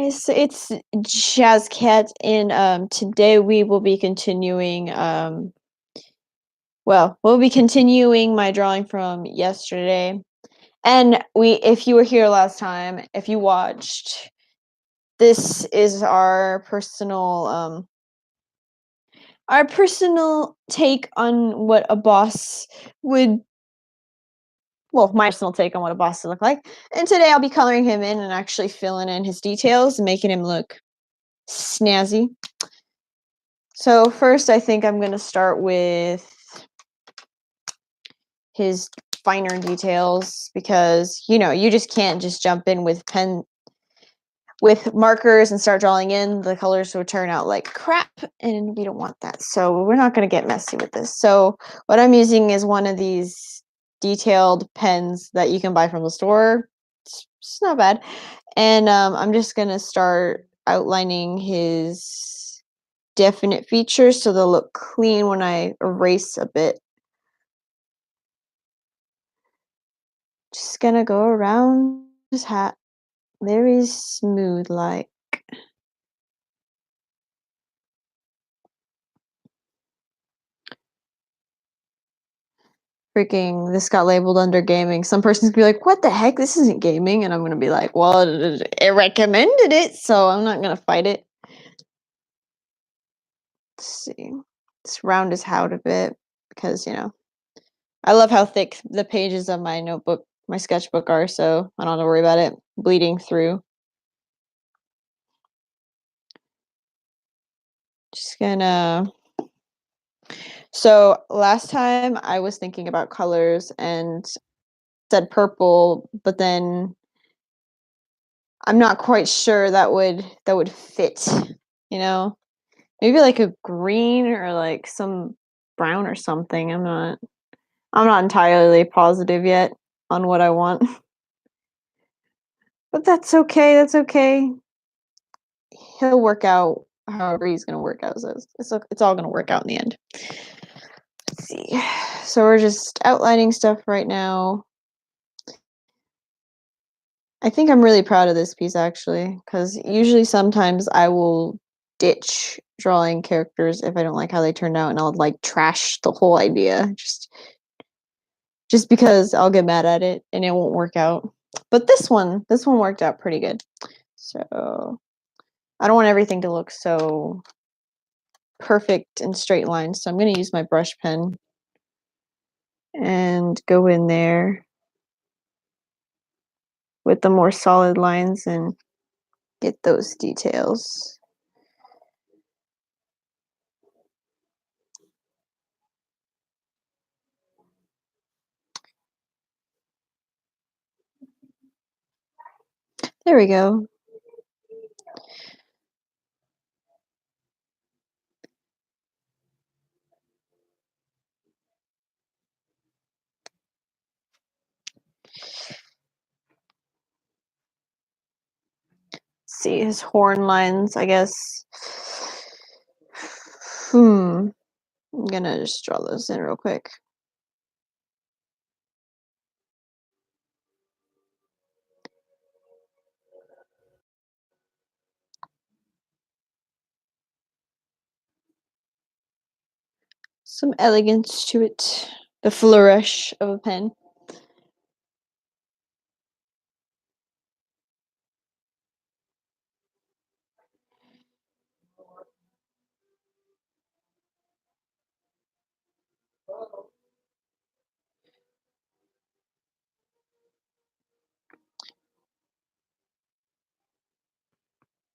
guys, it's Jazz Cat, and today we will be continuing we'll be continuing my drawing from yesterday. And if you were here last time, if you watched, this is our personal take on what a boss would my personal take on what a boss would look like. And today I'll be coloring him in and actually filling in his details and making him look snazzy. So first, I think I'm going to start with his finer details because, you just can't just jump in with markers and start drawing in. The colors would turn out like crap, and we don't want that. So we're not going to get messy with this. So what I'm using is one of these detailed pens that you can buy from the store. It's not bad. And I'm just going to start outlining his definite features so they'll look clean when I erase a bit. Just gonna go around his hat very smooth like. Freaking, this got labeled under gaming. Some person's gonna be like, what the heck? This isn't gaming. And I'm gonna be like, well, it recommended it, so I'm not gonna fight it. Let's see. Let's round his hat a bit because, I love how thick the pages of my notebook, my sketchbook are, so I don't have to worry about it bleeding through. Just gonna. So last time I was thinking about colors and said purple, but then I'm not quite sure that would fit, you know? Maybe like a green or like some brown or something. I'm not entirely positive yet on what I want. But that's okay. That's okay. He'll work out however he's going to work out. So it's all going to work out in the end. Let's see. So we're just outlining stuff right now. I think I'm really proud of this piece actually, because usually sometimes I will ditch drawing characters if I don't like how they turned out, and I'll like trash the whole idea just because I'll get mad at it and it won't work out. But this one worked out pretty good. So I don't want everything to look so perfect and straight lines, so I'm going to use my brush pen and go in there with the more solid lines and get those details. There we go. See his horn lines, I guess. I'm gonna just draw those in real quick. Some elegance to it. The flourish of a pen.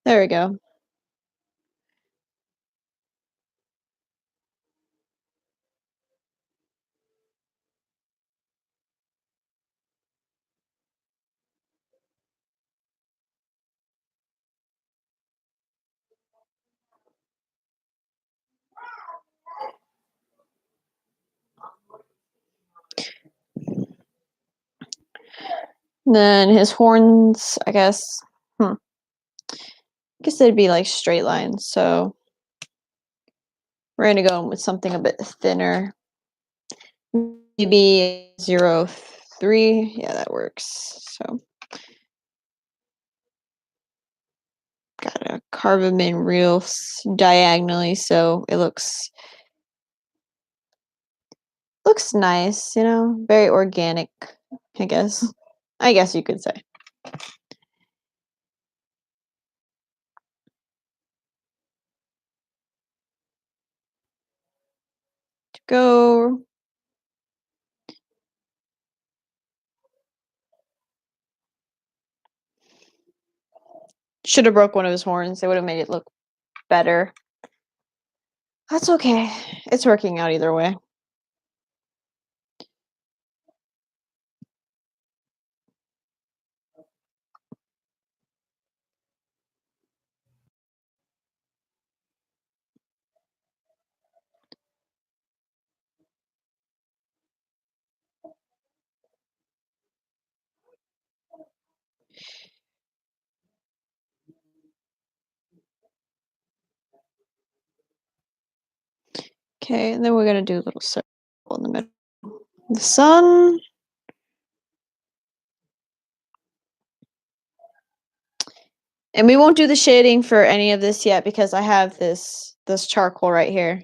There we go. Then his horns, I guess. I guess they'd be like straight lines, so we're gonna go with something a bit thinner. Maybe 0.3. Yeah, that works. So carve them in real diagonally so it looks nice, you know, very organic, I guess. I guess you could say. To go. Should have broke one of his horns. It would have made it look better. That's okay. It's working out either way. Okay, and then we're gonna do a little circle in the middle. The sun. And we won't do the shading for any of this yet because I have this charcoal right here.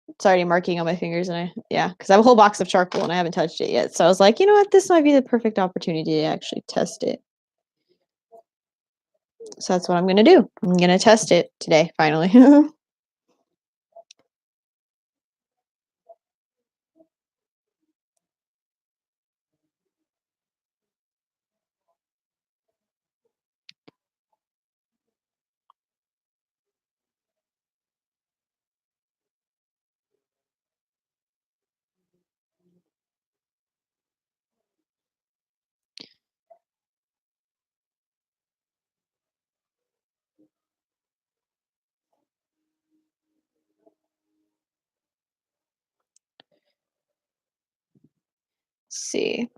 It's already marking on my fingers, and because I have a whole box of charcoal and I haven't touched it yet. So I was like, you know what, this might be the perfect opportunity to actually test it. So that's what I'm gonna do. I'm gonna test it today, finally. See.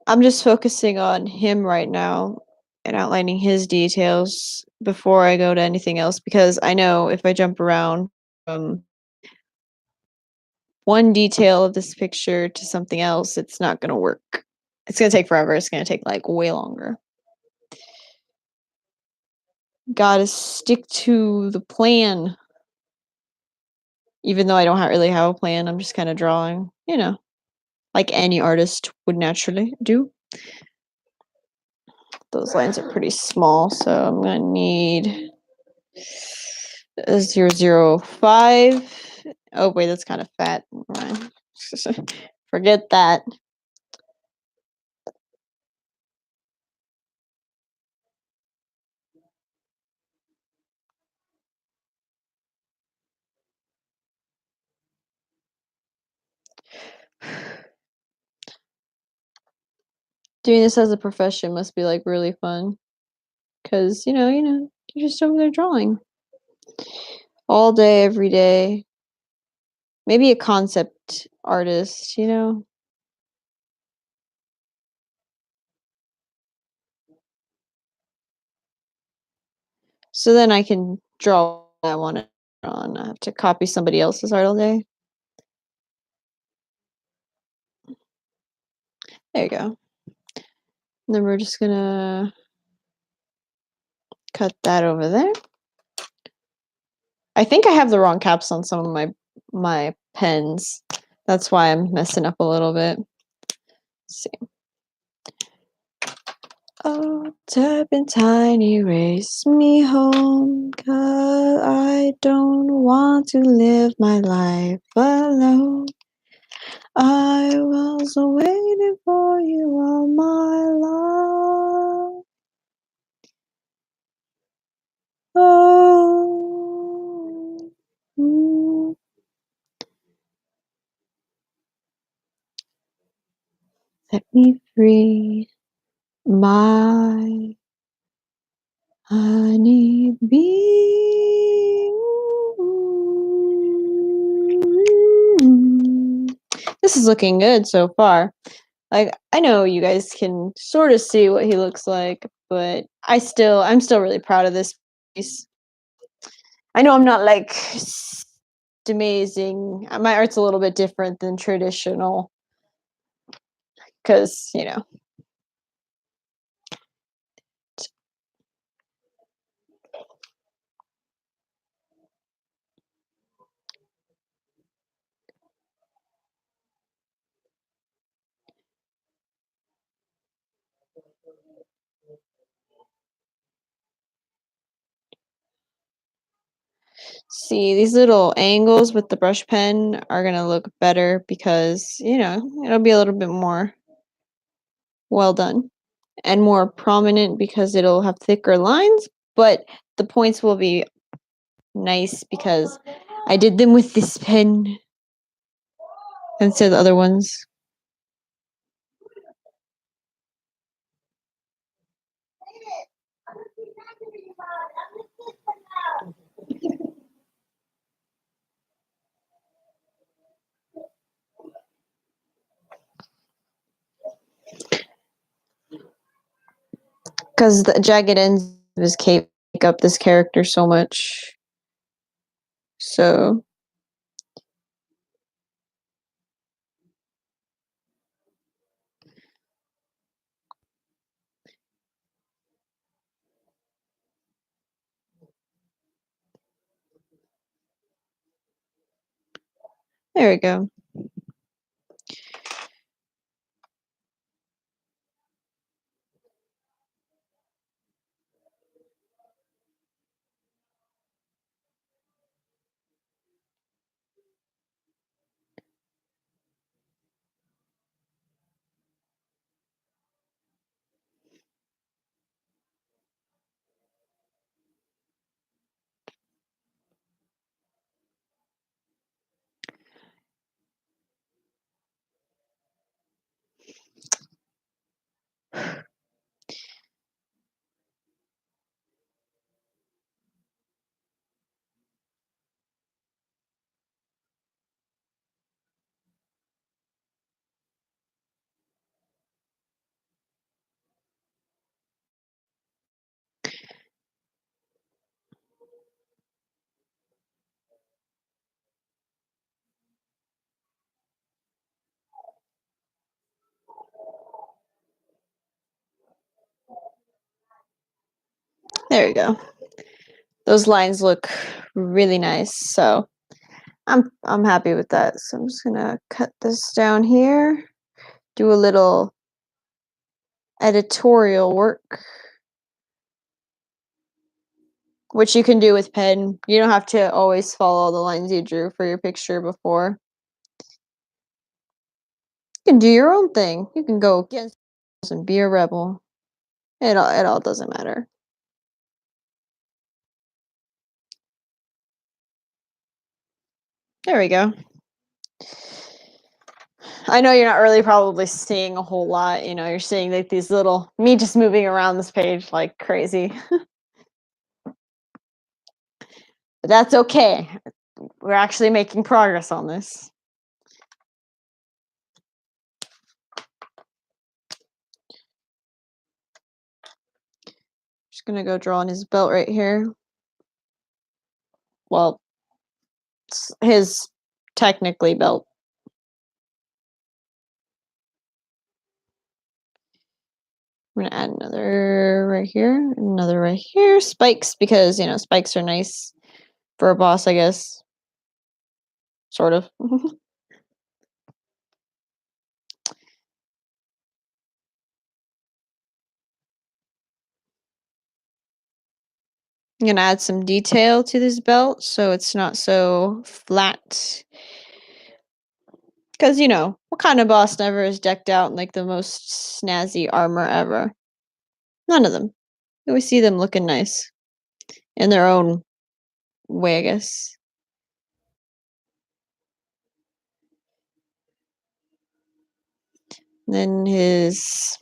I'm just focusing on him right now and outlining his details before I go to anything else because I know if I jump around from one detail of this picture to something else, it's not going to work. It's going to take forever. It's going to take like way longer. Gotta stick to the plan. Even though I don't really have a plan, I'm just kind of drawing, you know, like any artist would naturally do. Those lines are pretty small, so I'm gonna need 0.005. Oh wait, that's kind of fat. Forget that. Doing this as a profession must be like really fun, because you're just over there drawing all day, every day. Maybe a concept artist, you know. So then I can draw what I want to draw, and I have to copy somebody else's art all day. There you go. And then we're just gonna cut that over there. I think I have the wrong caps on some of my pens. That's why I'm messing up a little bit. Let's see. Oh, turpentine, erase me home, 'cause I don't want to live my life alone. I was waiting for you all my life. Oh. Set me free, my honey bee. This is looking good so far. Like, I know you guys can sort of see what he looks like, but I'm still really proud of this piece. I know I'm not like amazing. My art's a little bit different than traditional because, see, these little angles with the brush pen are gonna look better because, you know, it'll be a little bit more well done and more prominent because it'll have thicker lines, but the points will be nice because I did them with this pen instead of the other ones. Because the jagged ends of his cape make up this character so much. So there we go. There we go. Those lines look really nice. So I'm happy with that. So I'm just gonna cut this down here, do a little editorial work, which you can do with pen. You don't have to always follow the lines you drew for your picture before. You can do your own thing. You can go against and be a rebel. It all doesn't matter. There we go. I know you're not really probably seeing a whole lot. You know, you're seeing like these little me just moving around this page like crazy. But that's okay. We're actually making progress on this. Just gonna go draw on his belt right here. Well, it's his technically belt. I'm gonna add another right here, another right here. Spikes because you know spikes are nice for a boss, I guess. Sort of. I'm gonna add some detail to this belt so it's not so flat. Because, you know, what kind of boss never is decked out in like the most snazzy armor ever? None of them. You always see them looking nice in their own way, I guess. Then his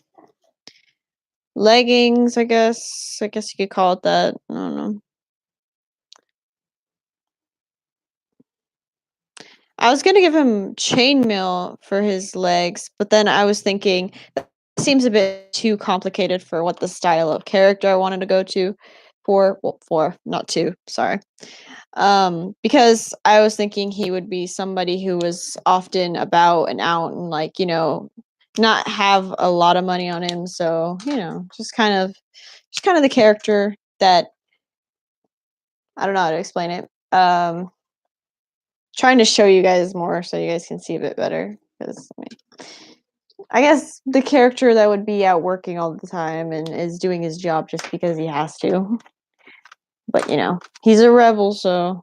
leggings, I guess. I guess you could call it that. I don't know. I was gonna give him chainmail for his legs, but then I was thinking that seems a bit too complicated for what the style of character I wanted to go to for not to, sorry. Because I was thinking he would be somebody who was often about and out and like, you know, not have a lot of money on him, so, you know, just kind of the character that I don't know how to explain it. Trying to show you guys more so you guys can see a bit better because I guess the character that would be out working all the time and is doing his job just because he has to. But you know, he's a rebel, so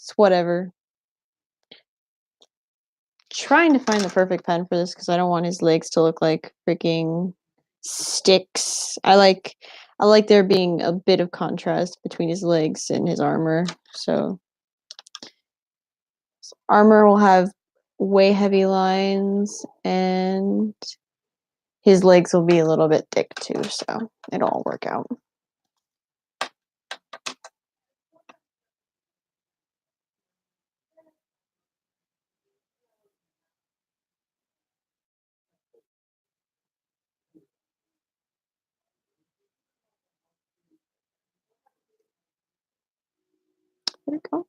It's whatever. Trying to find the perfect pen for this because I don't want his legs to look like freaking sticks. I like there being a bit of contrast between his legs and his armor. So his armor will have way heavy lines and his legs will be a little bit thick too, so it'll all work out. There we go.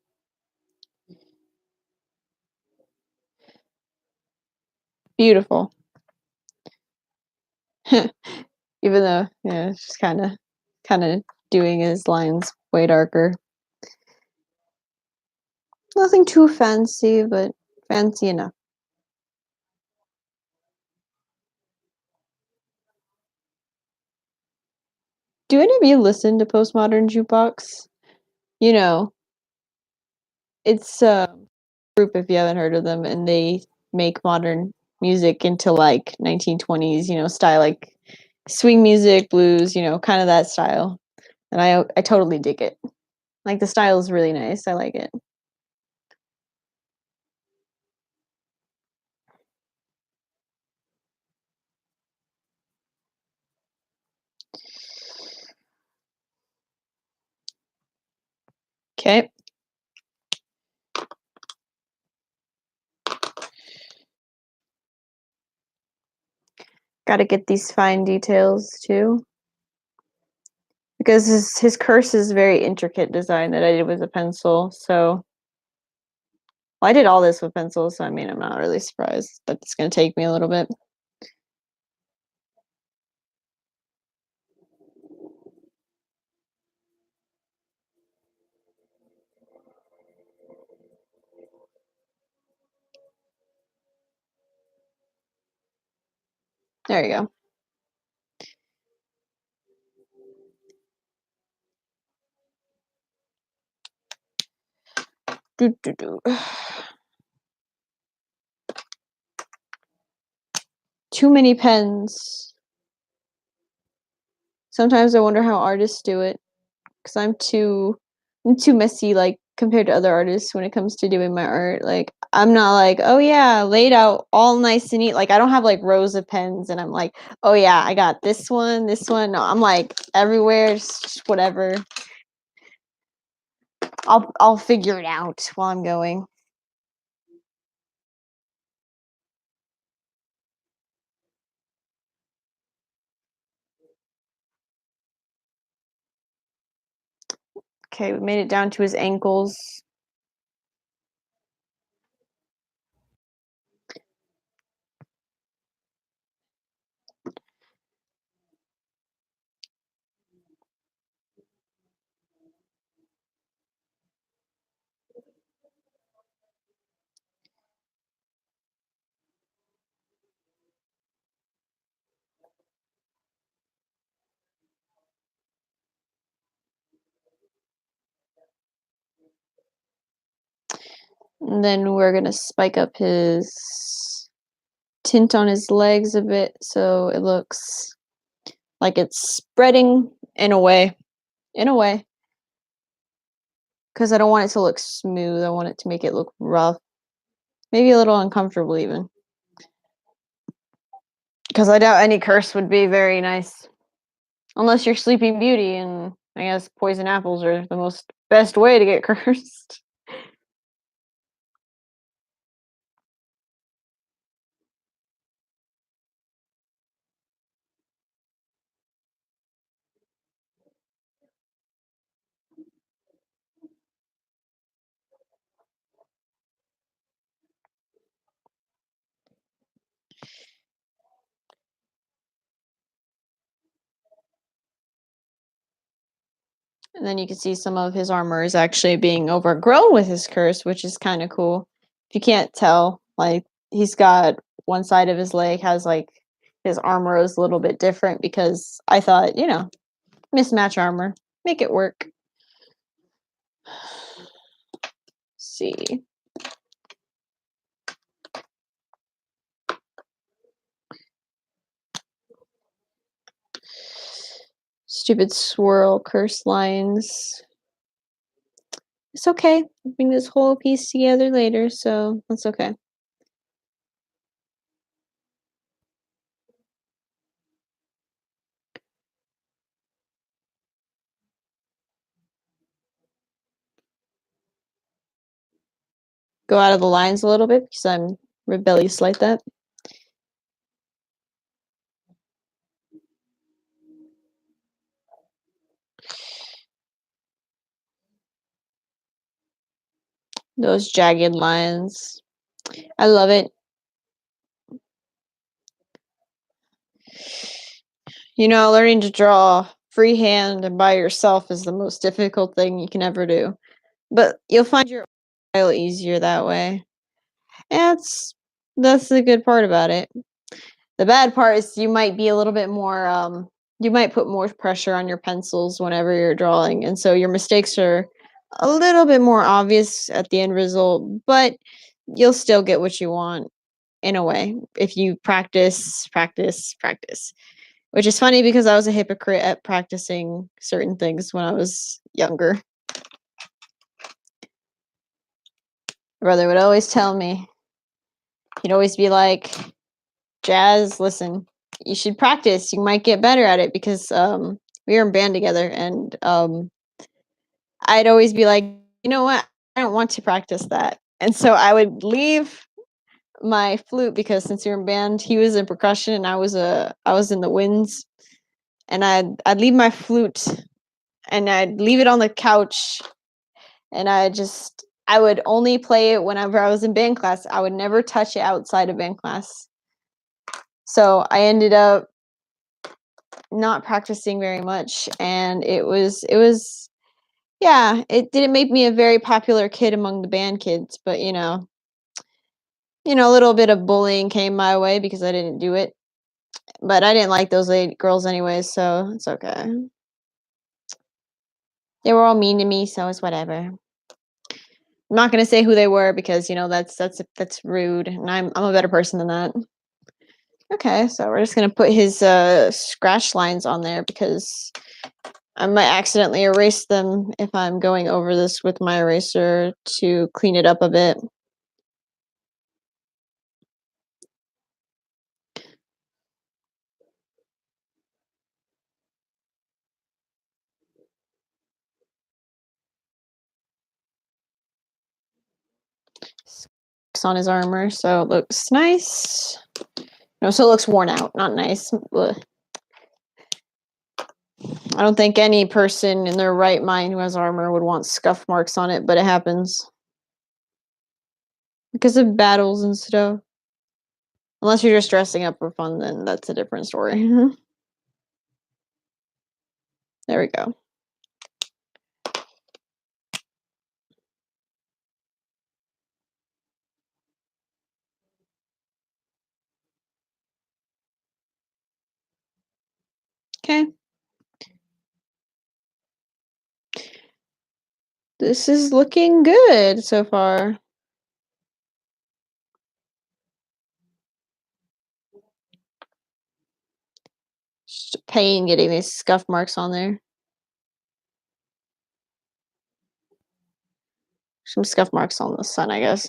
Beautiful. Even though, yeah, it's just kind of doing his lines way darker. Nothing too fancy, but fancy enough. Do any of you listen to Postmodern Jukebox? You know, it's a group if you haven't heard of them, and they make modern music into like 1920s, style, like swing music, blues, kind of that style. And I totally dig it. Like the style is really nice. I like it. Okay. Got to get these fine details too. Because his curse is very intricate design that I did with a pencil. So, well, I did all this with pencils, so I mean, I'm not really surprised that it's going to take me a little bit. There you go. Do, do, do. Too many pens. Sometimes I wonder how artists do it, because I'm too messy, like compared to other artists when it comes to doing my art. Like I'm not like, oh yeah, laid out all nice and neat. Like I don't have like rows of pens and I'm like, oh yeah, I got this one, this one. No, I'm like everywhere, just whatever. I'll figure it out while I'm going. Okay, we made it down to his ankles. And then we're gonna spike up his tint on his legs a bit so it looks like it's spreading in a way. Because I don't want it to look smooth. I want it to make it look rough. Maybe a little uncomfortable even. Because I doubt any curse would be very nice. Unless you're Sleeping Beauty, and I guess poison apples are the most best way to get cursed. And then you can see some of his armor is actually being overgrown with his curse, which is kind of cool. If you can't tell, like he's got one side of his leg has like his armor is a little bit different because I thought, mismatch armor, make it work. see. Stupid swirl curse lines. It's okay. I'll bring this whole piece together later, so that's okay. Go out of the lines a little bit because I'm rebellious like that. Those jagged lines. I love it. You know, learning to draw freehand and by yourself is the most difficult thing you can ever do. But you'll find your style easier that way. And that's the good part about it. The bad part is you might be a little bit more you might put more pressure on your pencils whenever you're drawing, and so your mistakes are a little bit more obvious at the end result, but you'll still get what you want in a way if you practice, practice, practice. Which is funny because I was a hypocrite at practicing certain things when I was younger. My brother would always tell me, he'd always be like, Jazz, listen, you should practice. You might get better at it because we were in band together, and I'd always be like, you know what? I don't want to practice that. And so I would leave my flute because since we were in band, he was in percussion and I was in the winds. And I'd leave my flute and I'd leave it on the couch and I would only play it whenever I was in band class. I would never touch it outside of band class. So I ended up not practicing very much, and it was yeah, it didn't make me a very popular kid among the band kids, but a little bit of bullying came my way because I didn't do it. But I didn't like those girls anyways, so it's okay. They were all mean to me, so it's whatever. I'm not gonna say who they were because that's rude, and I'm a better person than that. Okay, so we're just gonna put his scratch lines on there because I might accidentally erase them if I'm going over this with my eraser to clean it up a bit. On his armor, so it looks nice. No, so it looks worn out, not nice. Ugh. I don't think any person in their right mind who has armor would want scuff marks on it, but it happens. Because of battles and stuff. Unless you're just dressing up for fun, then that's a different story. There we go. Okay. This is looking good so far. Just a pain getting these scuff marks on there. Some scuff marks on the sun, I guess.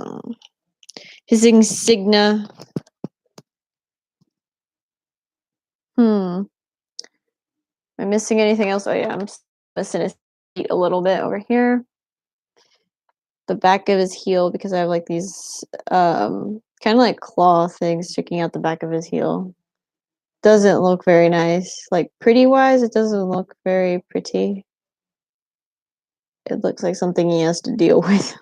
His insignia. Hmm. Am I missing anything else? Oh yeah, I'm missing his feet a little bit over here. The back of his heel because I have like these kind of like claw things sticking out the back of his heel. Doesn't look very nice. Like pretty wise, it doesn't look very pretty. It looks like something he has to deal with.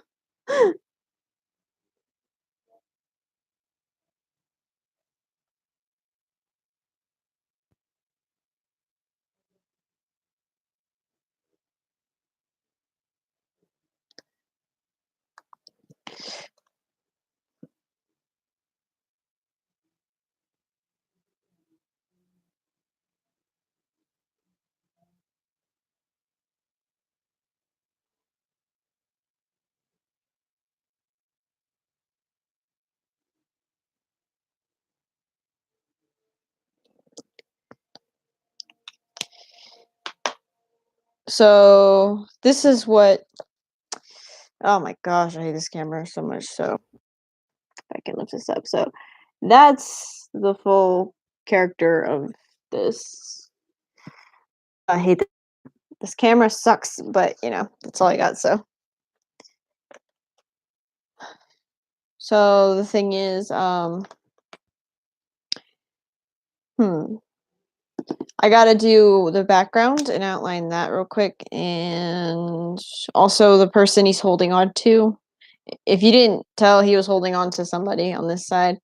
So this is what. Oh my gosh, I hate this camera so much. So I can lift this up. So that's the full character of this. I hate this camera sucks, but that's all I got. So the thing is, hmm, I gotta do the background and outline that real quick, and also the person he's holding on to. If you didn't tell, he was holding on to somebody on this side.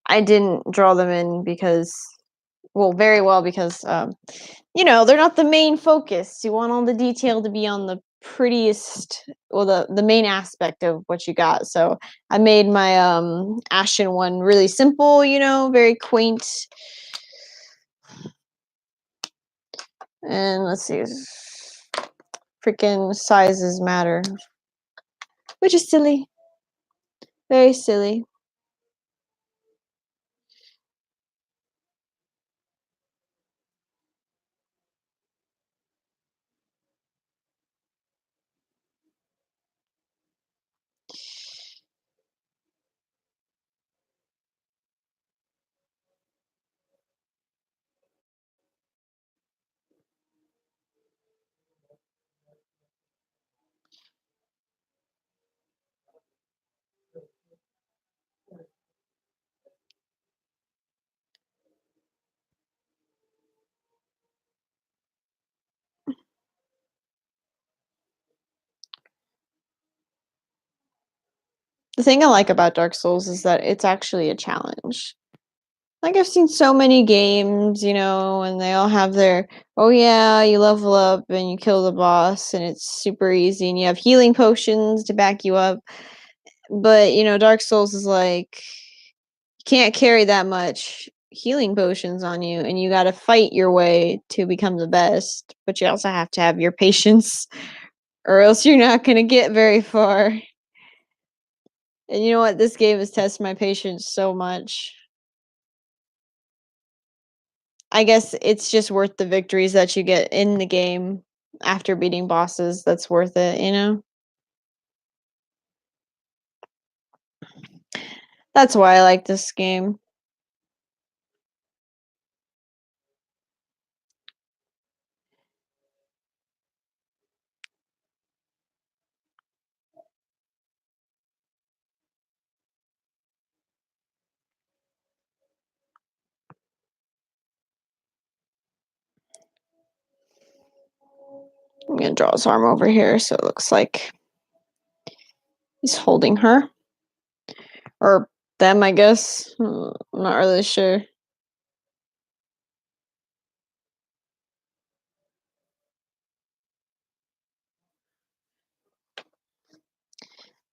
I didn't draw them in because, well, very well because they're not the main focus. You want all the detail to be on the prettiest, well, the main aspect of what you got. So I made my ashen one really simple, very quaint. And let's see, freaking sizes matter, which is silly, very silly. The thing I like about Dark Souls is that it's actually a challenge. Like, I've seen so many games, and they all have their, oh yeah, you level up and you kill the boss and it's super easy and you have healing potions to back you up. But, Dark Souls is like, you can't carry that much healing potions on you and you got to fight your way to become the best. But you also have to have your patience or else you're not going to get very far. And you know what? This game has tested my patience so much. I guess it's just worth the victories that you get in the game after beating bosses. That's worth it. That's why I like this game. I'm gonna draw his arm over here so it looks like he's holding her. Or them, I guess. I'm not really sure.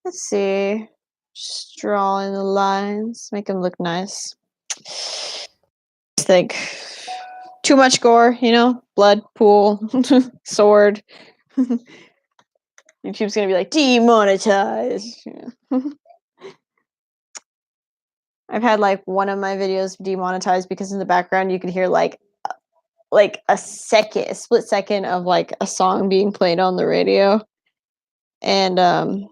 Let's see. Just drawing the lines, make them look nice. Think too much gore, blood pool, sword. YouTube's gonna be like demonetized. I've had like one of my videos demonetized because in the background you could hear like a split second of like a song being played on the radio, and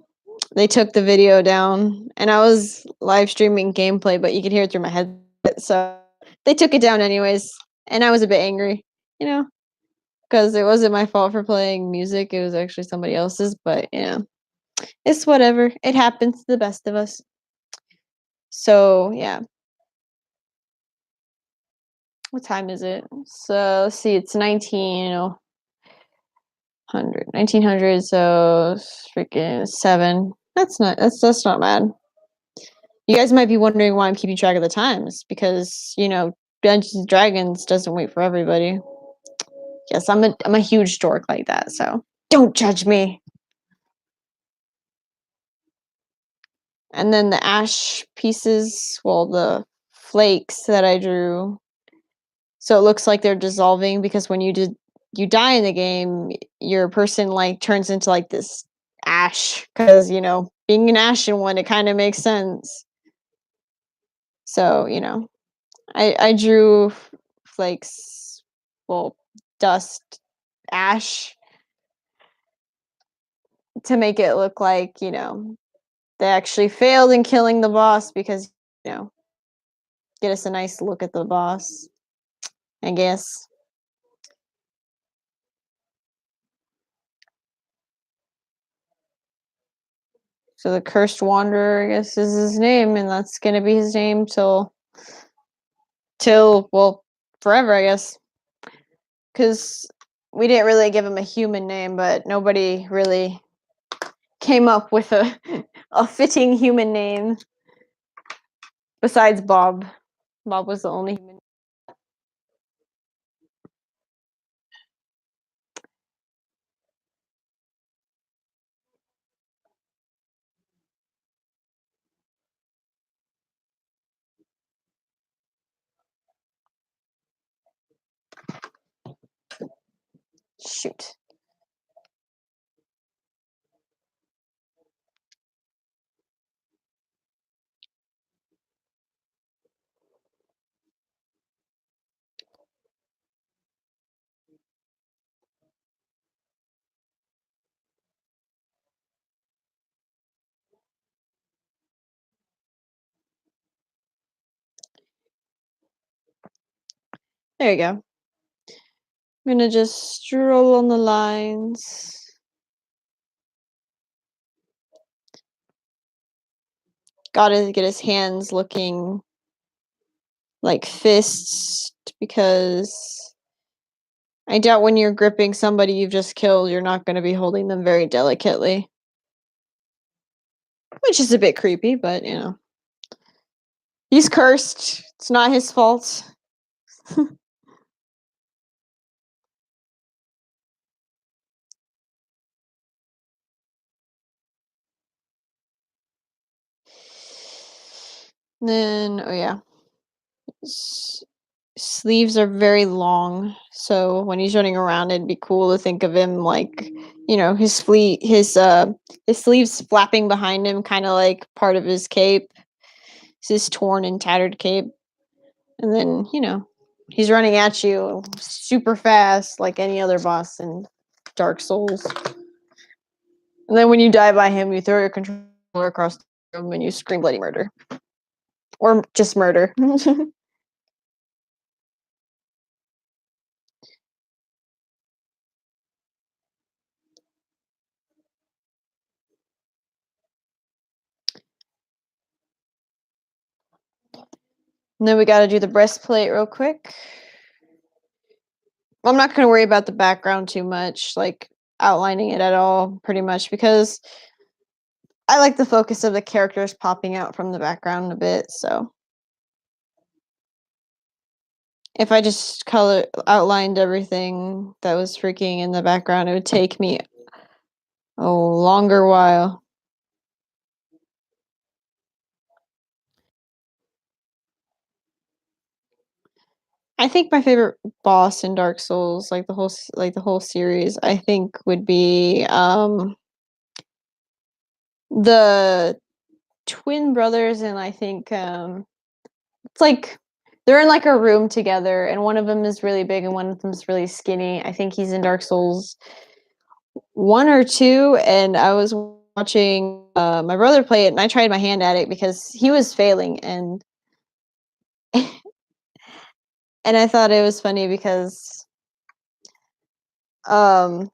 they took the video down, and I was live streaming gameplay, but you could hear it through my headset, so they took it down anyways, and I was a bit angry, because it wasn't my fault for playing music, it was actually somebody else's, but it's whatever, it happens to the best of us. So yeah, what time is it? So let's see, it's 1900, so freaking 7. That's not bad. You guys might be wondering why I'm keeping track of the times, because Dungeons and Dragons doesn't wait for everybody. Yes, I'm a huge dork like that, so don't judge me. And then the ash pieces, well, the flakes that I drew, so it looks like they're dissolving, because when you die in the game, your person like turns into like this ash, because being an ashen one, it kind of makes sense. So I drew flakes, well, dust Ash to make it look like, they actually failed in killing the boss because, get us a nice look at the boss, I guess. So the Cursed Wanderer, I guess, is his name, and that's gonna be his name till well, forever, I guess. Because we didn't really give him a human name, but nobody really came up with a fitting human name besides Bob. Bob was the only human. Shoot. There you go. I'm gonna just stroll on the lines. Gotta get his hands looking like fists because I doubt when you're gripping somebody you've just killed, you're not going to be holding them very delicately. Which is a bit creepy, but He's cursed. It's not his fault. Then, oh yeah. Sleeves are very long, so when he's running around, it'd be cool to think of him like, his sleeves flapping behind him, kind of like part of his cape. It's his torn and tattered cape, and then he's running at you super fast, like any other boss in Dark Souls. And then when you die by him, you throw your controller across the room and you scream bloody murder, or just murder. And then we got to do the breastplate real quick. I'm not going to worry about the background too much, like outlining it at all, pretty much, because I like the focus of the characters popping out from the background a bit. So if I just outlined everything that was freaking in the background, it would take me a longer while. I think my favorite boss in Dark Souls, like the whole series, I think would be the twin brothers, and I think it's like they're in like a room together, and one of them is really big and one of them is really skinny. I think he's in Dark Souls 1 or 2, and I was watching my brother play it, and I tried my hand at it because he was failing, and and I thought it was funny because um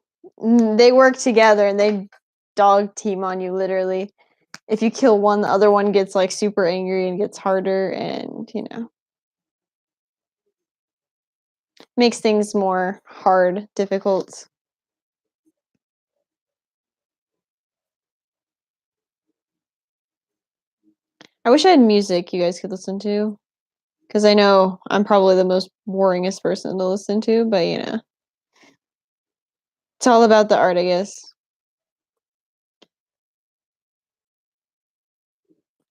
they work together and they dog team on you literally. If you kill one, the other one gets like super angry and gets harder, and makes things more hard, difficult. I wish I had music you guys could listen to, because I know I'm probably the most boringest person to listen to, but it's all about the art, I guess.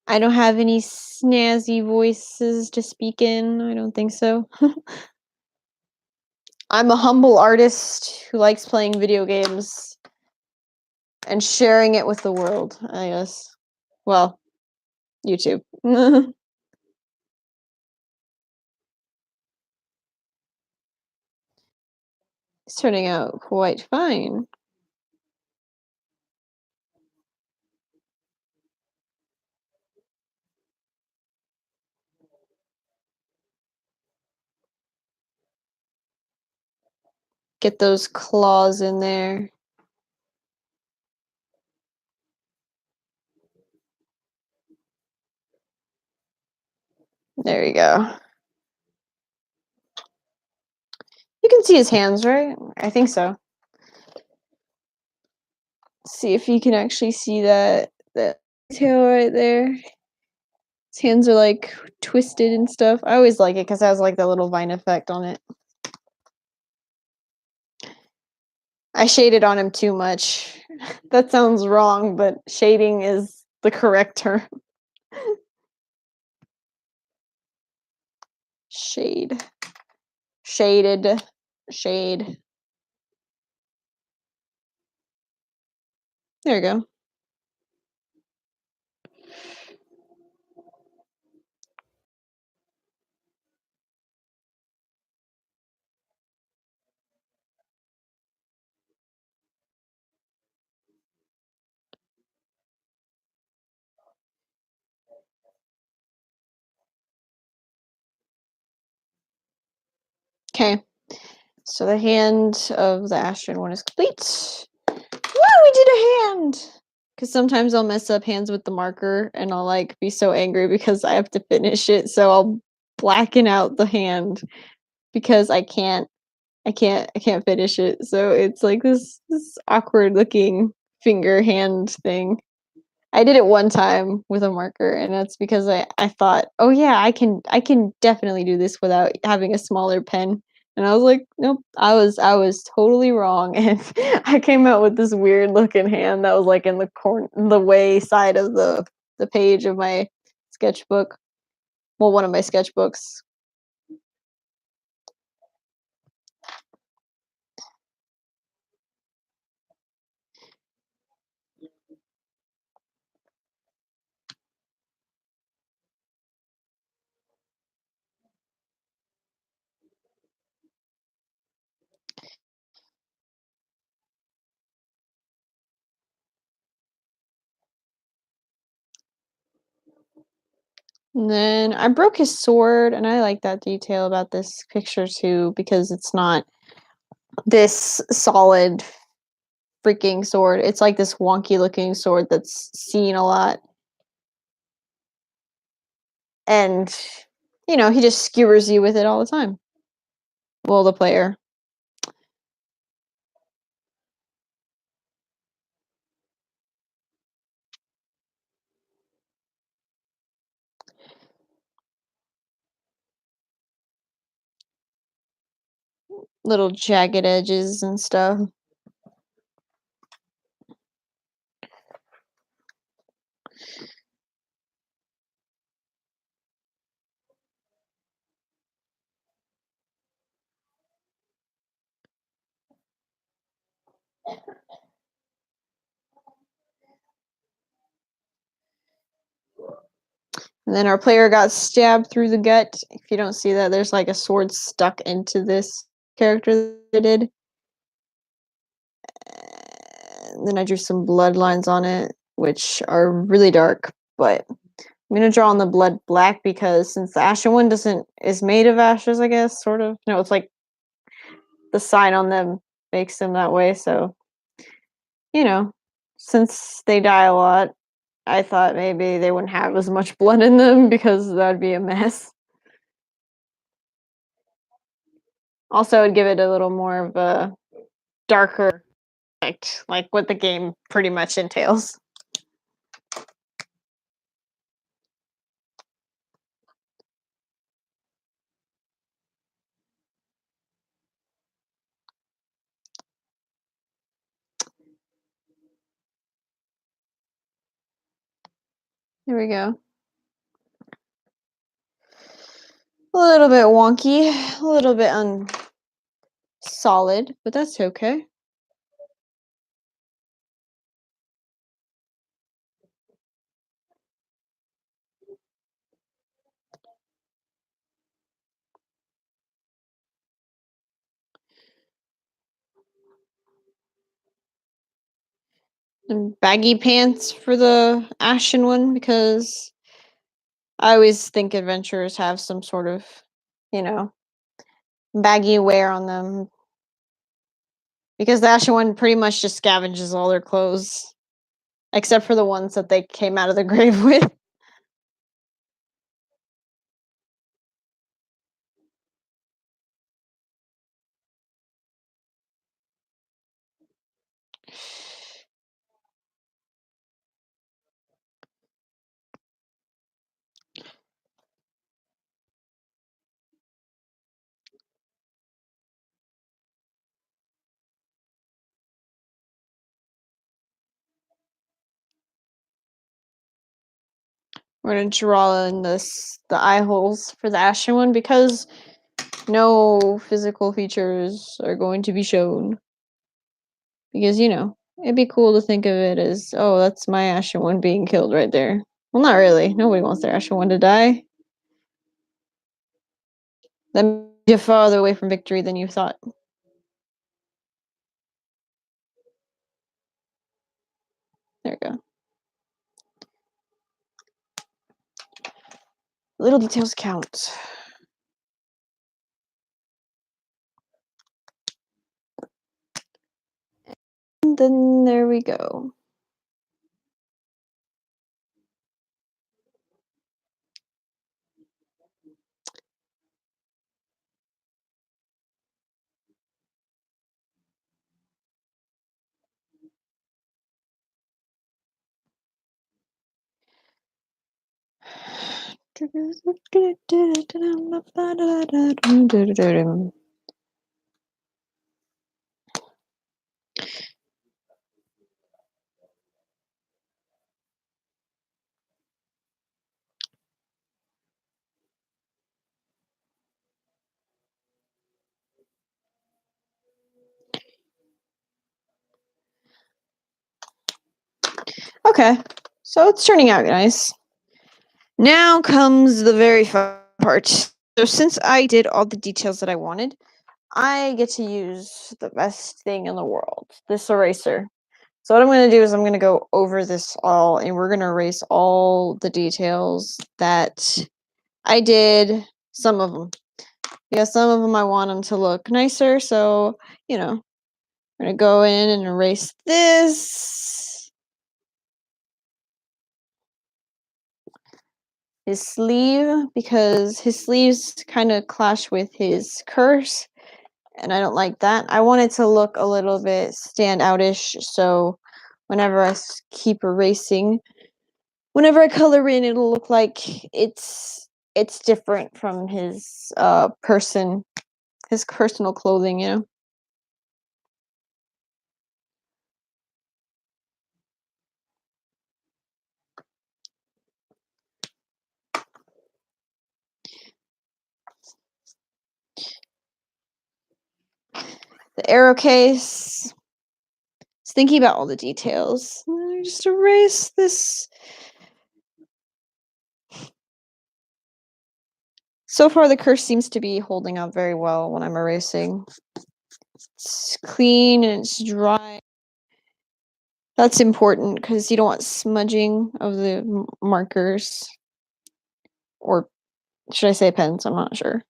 I don't have any snazzy voices to speak in. I don't think so. I'm a humble artist who likes playing video games and sharing it with the world, I guess. Well, YouTube. It's turning out quite fine. Get those claws in there. There you go. You can see his hands, right? I think so. See if you can actually see that tail right there. His hands are like twisted and stuff. I always like it because it has like the little vine effect on it. I shaded on him too much. That sounds wrong, but shading is the correct term. Shade. Shaded. Shade. There you go. Okay. So the hand of the Astrid one is complete. Woo, we did a hand! Because sometimes I'll mess up hands with the marker and I'll like be so angry because I have to finish it. So I'll blacken out the hand because I can't finish it. So it's like this awkward looking finger hand thing. I did it one time with a marker, and that's because I thought, oh yeah, I can definitely do this without having a smaller pen. And I was like, nope, I was totally wrong, and I came out with this weird looking hand that was like in the way side of the page of my sketchbook. Well, one of my sketchbooks. And then I broke his sword, and I like that detail about this picture too because it's not this solid freaking sword. It's like this wonky looking sword that's seen a lot. And, he just skewers you with it all the time. Well, the player. Little jagged edges and stuff. And then our player got stabbed through the gut. If you don't see that, there's like a sword stuck into this character that did. And then I drew some bloodlines on it, which are really dark, but I'm gonna draw on the blood black because since the ashen one is made of ashes, I guess, sort of. No, it's like the sign on them makes them that way, so you know, since they die a lot, I thought maybe they wouldn't have as much blood in them because that'd be a mess. Also, it'd give it a little more of a darker effect, like what the game pretty much entails. There we go. A little bit wonky, a little bit unsolid, but that's okay. And baggy pants for the Ashen one because I always think adventurers have some sort of, you know, baggy wear on them. Because the Ashen one pretty much just scavenges all their clothes. Except for the ones that they came out of the grave with. We're gonna draw in the eye holes for the Ashen one because no physical features are going to be shown. Because, it'd be cool to think of it as, oh, that's my Ashen one being killed right there. Well, not really. Nobody wants their Ashen one to die. Then you're farther away from victory than you thought. There we go. Little details count. And then there we go. Okay, so it's turning out nice. Now comes the very fun part. So since I did all the details that I wanted, I get to use the best thing in the world, this eraser. So what I'm going to do is I'm going to go over this all, and we're going to erase all the details that I did, some of them. Because some of them I want them to look nicer, so, I'm going to go in and erase this. His sleeve, because his sleeves kind of clash with his curse, and I don't like that. I want it to look a little bit stand-outish, so whenever I keep erasing, whenever I color in, it'll look like it's different from his his personal clothing. The arrow case. Just thinking about all the details. Just erase this. So far, the curse seems to be holding up very well when I'm erasing. It's clean and it's dry. That's important because you don't want smudging of the markers. Or should I say pens? I'm not sure.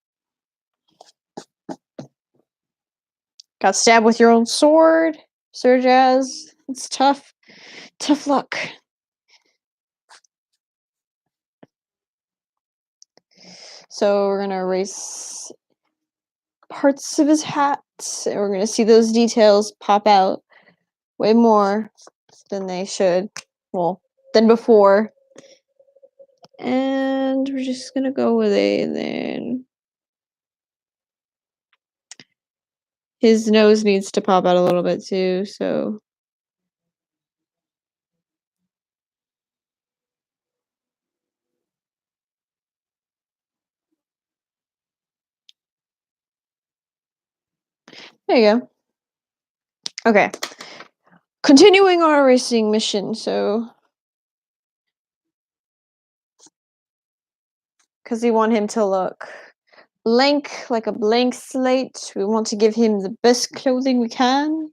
Got stabbed with your own sword, Sir Jazz. It's tough. Tough luck. So we're gonna erase parts of his hat, and we're gonna see those details pop out way more than they should. Well, than before. And we're just gonna go with it, and then his nose needs to pop out a little bit too, so there you go. Okay. Continuing our racing mission, so because we want him to look blank, like a blank slate. We want to give him the best clothing we can.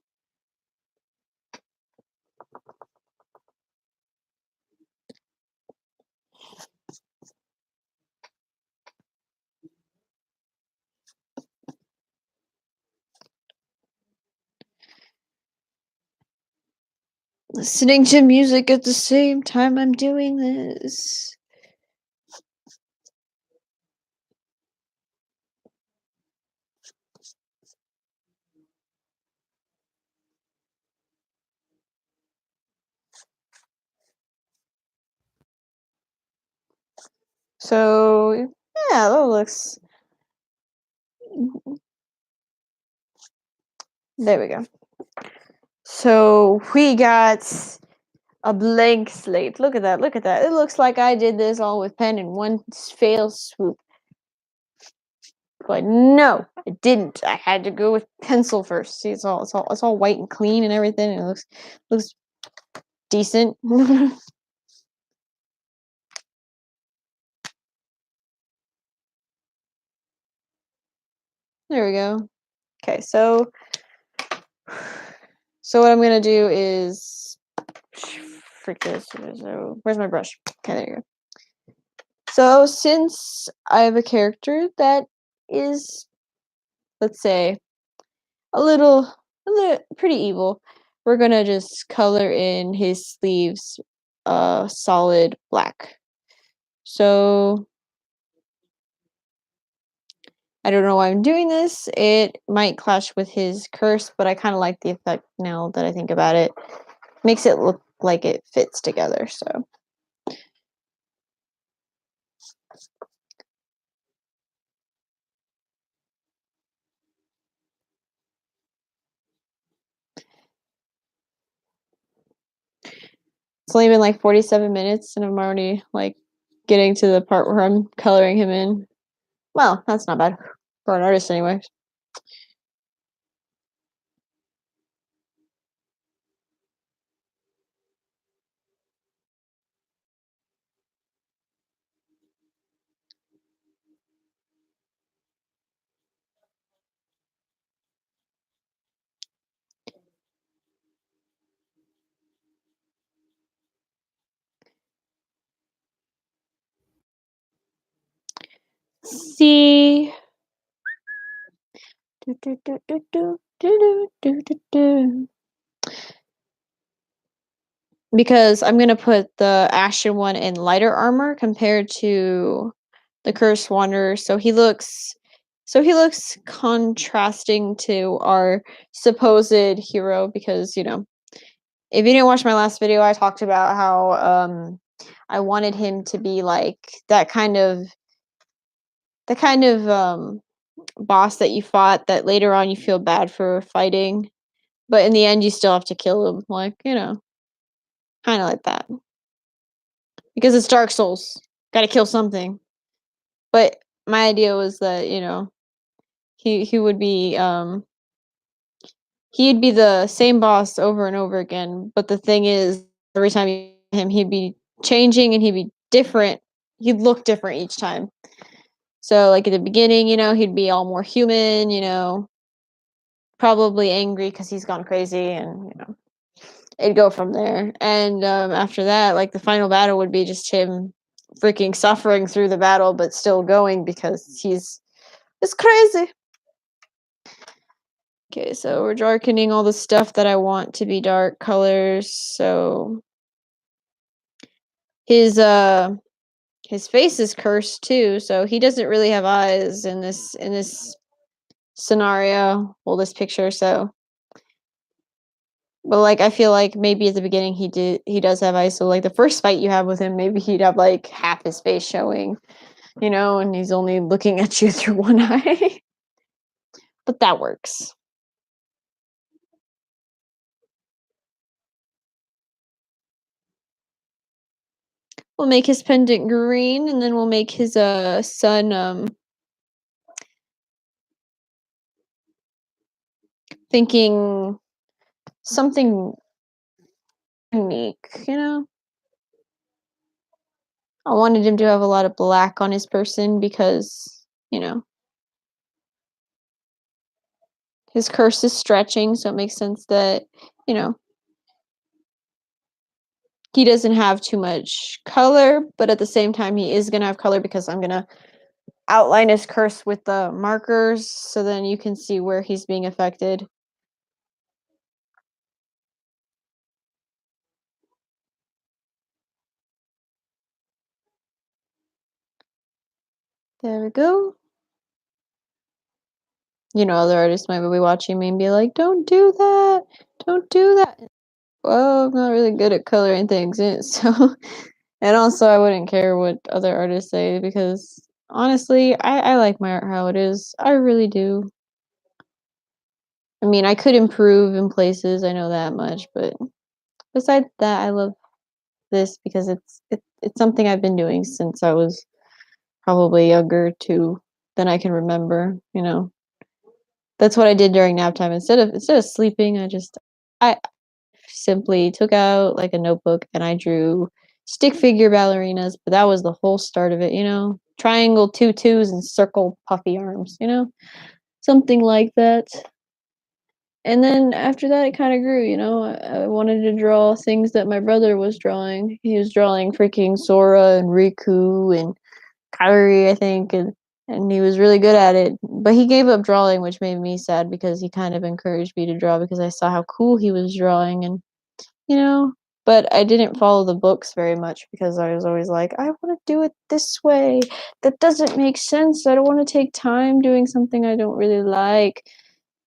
listening to music at the same time I'm doing this. So yeah, that looks. There we go. So we got a blank slate. Look at that. Look at that. It looks like I did this all with pen in one fail swoop. But no, I didn't. I had to go with pencil first. See, it's all white and clean and everything. And it looks decent. There we go. Okay, so what I'm gonna do is freak this. So where's my brush? Okay, there you go. So since I have a character that is, let's say, a little pretty evil, we're gonna just color in his sleeves solid black. So I don't know why I'm doing this. It might clash with his curse, but I kind of like the effect now that I think about it. Makes it look like it fits together. So it's only been like 47 minutes, and I'm already like getting to the part where I'm coloring him in. Well, that's not bad for an artist, anyway. See. Do, do, do, do, do, do, do, do, do. Because I'm gonna put the Ashen one in lighter armor compared to the Cursed Wanderer, so he looks contrasting to our supposed hero. Because if you didn't watch my last video, I talked about how I wanted him to be like that kind of boss that you fought that later on you feel bad for fighting, but in the end you still have to kill him, like, kind of like that. Because it's Dark Souls. Got to kill something. But my idea was that, he would be he'd be the same boss over and over again, but the thing is every time you him he'd be changing and he'd be different. He'd look different each time. So like at the beginning, he'd be all more human, probably angry cuz he's gone crazy, and it'd go from there. And after that, like the final battle would be just him freaking suffering through the battle, but still going because it's crazy. Okay, so we're darkening all the stuff that I want to be dark colors. So his face is cursed too, so he doesn't really have eyes in this scenario. Well, this picture. So, but like I feel like maybe at the beginning he does have eyes. So like the first fight you have with him, maybe he'd have like half his face showing, and he's only looking at you through one eye. But that works. We'll make his pendant green, and then we'll make his sun thinking something unique. I wanted him to have a lot of black on his person because, his curse is stretching, so it makes sense that, you know, he doesn't have too much color, but at the same time he is going to have color because I'm going to outline his curse with the markers so then you can see where he's being affected. There we go. You know, other artists might be watching me and be like, "Don't do that! Don't do that!" Well, I'm not really good at coloring things in, so and also I wouldn't care what other artists say because honestly, I like my art how it is. I really do. I mean, I could improve in places, I know that much, but besides that, I love this because it's something I've been doing since I was probably younger too than I can remember, you know. That's what I did during nap time. Instead of sleeping, I simply took out like a notebook and I drew stick figure ballerinas, but that was the whole start of it, you know. Triangle tutus and circle puffy arms, you know. Something like that. And then after that, it kind of grew, you know. I wanted to draw things that my brother was drawing. He was drawing freaking Sora and Riku and Kairi, I think, and he was really good at it. But he gave up drawing, which made me sad because he kind of encouraged me to draw because I saw how cool he was drawing, and you know. But I didn't follow the books very much because I was always like, I want to do it this way. That doesn't make sense. I don't want to take time doing something I don't really like,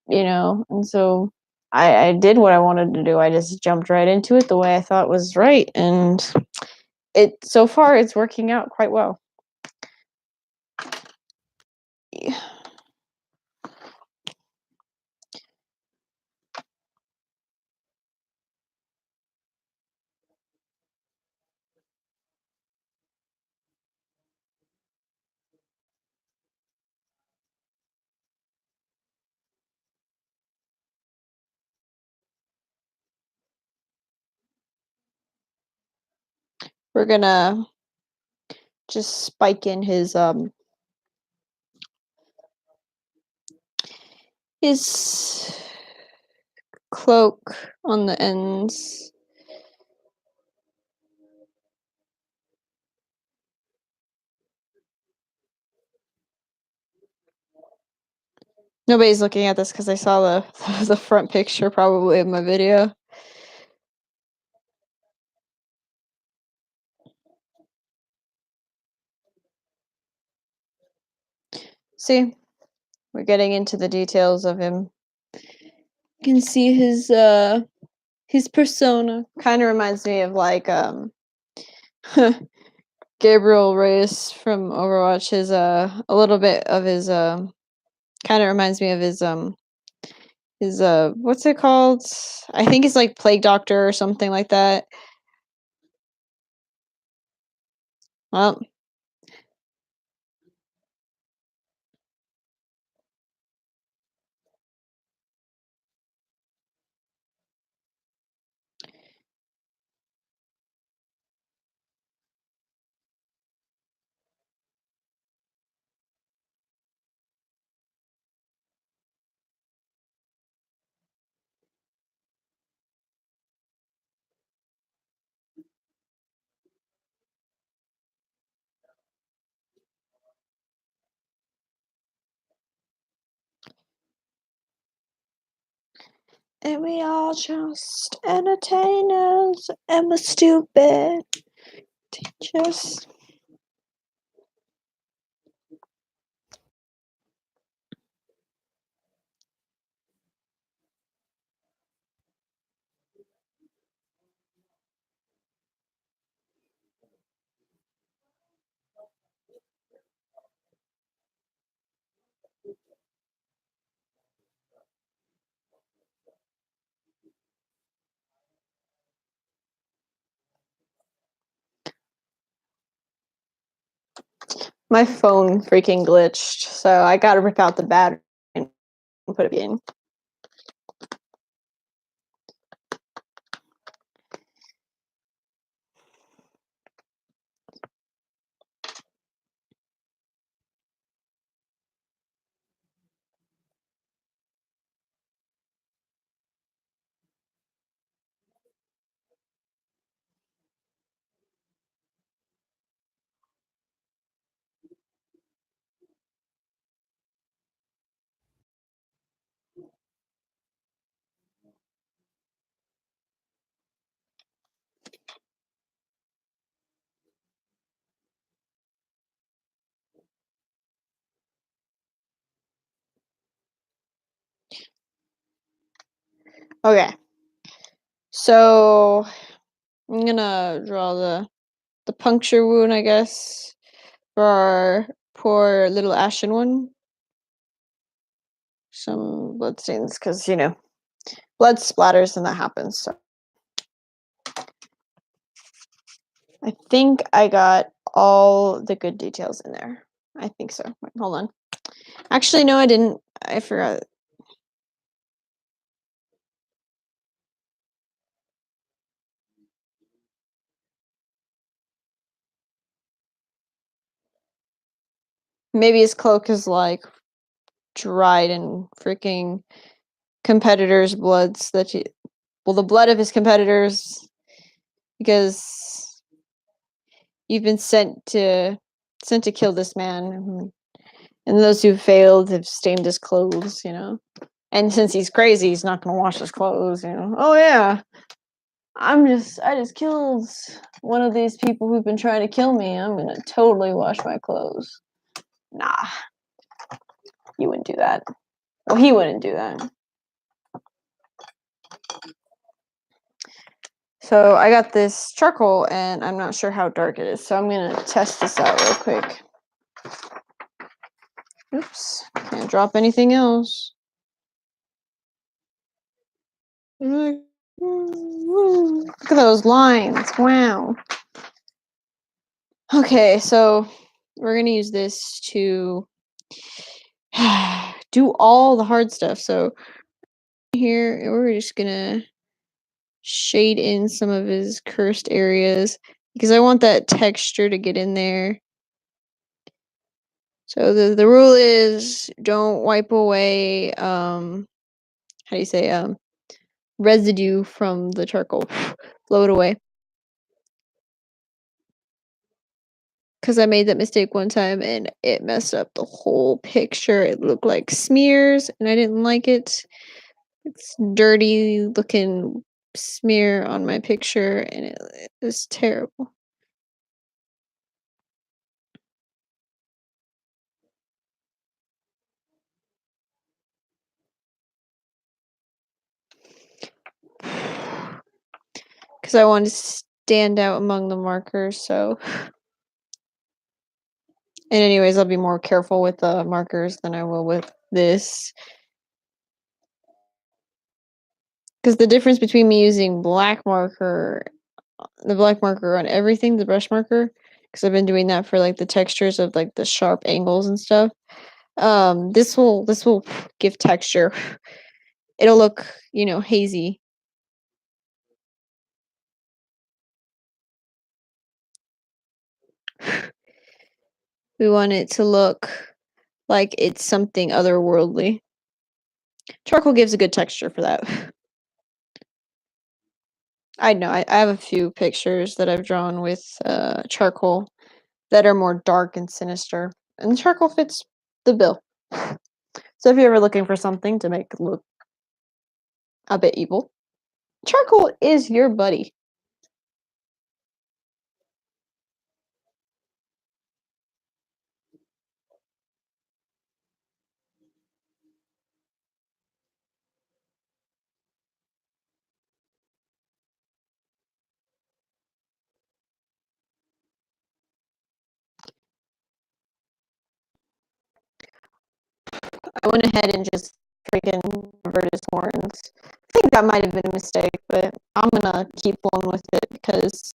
you know. And so I did what I wanted to do. I just jumped right into it the way I thought was right, and it so far it's working out quite well. We're gonna just spike in his cloak on the ends. Nobody's looking at this because I saw the front picture probably of my video. See, we're getting into the details of him. You can see his persona. Kind of reminds me of like Gabriel Reyes from Overwatch. His a little bit of his kind of reminds me of his what's it called? I think it's like Plague Doctor or something like that. Well, and we all just entertainers and we're stupid. Just my phone freaking glitched, so I gotta rip out the battery and put it in. Okay. So I'm gonna draw the puncture wound, I guess, for our poor little Ashen one. Some blood stains, because blood splatters and that happens. So I think I got all the good details in there. I think so. Wait, hold on. Actually, no, I didn't. I forgot. Maybe his cloak is like dried in freaking competitors' bloods the blood of his competitors, because you've been sent to kill this man, and those who failed have stained his clothes. And since he's crazy, he's not gonna wash his clothes. Oh yeah, I just killed one of these people who've been trying to kill me. I'm gonna totally wash my clothes. Nah, you wouldn't do that. Well, he wouldn't do that. So I got this charcoal, and I'm not sure how dark it is, so I'm gonna test this out real quick. Oops, can't drop anything else. Look at those lines, wow. Okay, so we're gonna use this to do all the hard stuff. So here, we're just gonna shade in some of his cursed areas, because I want that texture to get in there. So the rule is, don't wipe away how do you say residue from the charcoal. Blow it away. Because I made that mistake one time and it messed up the whole picture. It looked like smears and I didn't like it. It's dirty looking smear on my picture and it was terrible. Because I wanted to stand out among the markers, so. And anyways, I'll be more careful with the markers than I will with this. Because the difference between me using the black marker on everything, the brush marker, because I've been doing that for like the textures of like the sharp angles and stuff. This will give texture. It'll look, hazy. We want it to look like it's something otherworldly. Charcoal gives a good texture for that. I know. I have a few pictures that I've drawn with charcoal that are more dark and sinister, and charcoal fits the bill. So if you're ever looking for something to make it look a bit evil, charcoal is your buddy. I went ahead and just freaking covered his horns. I think that might have been a mistake, but I'm gonna keep going with it because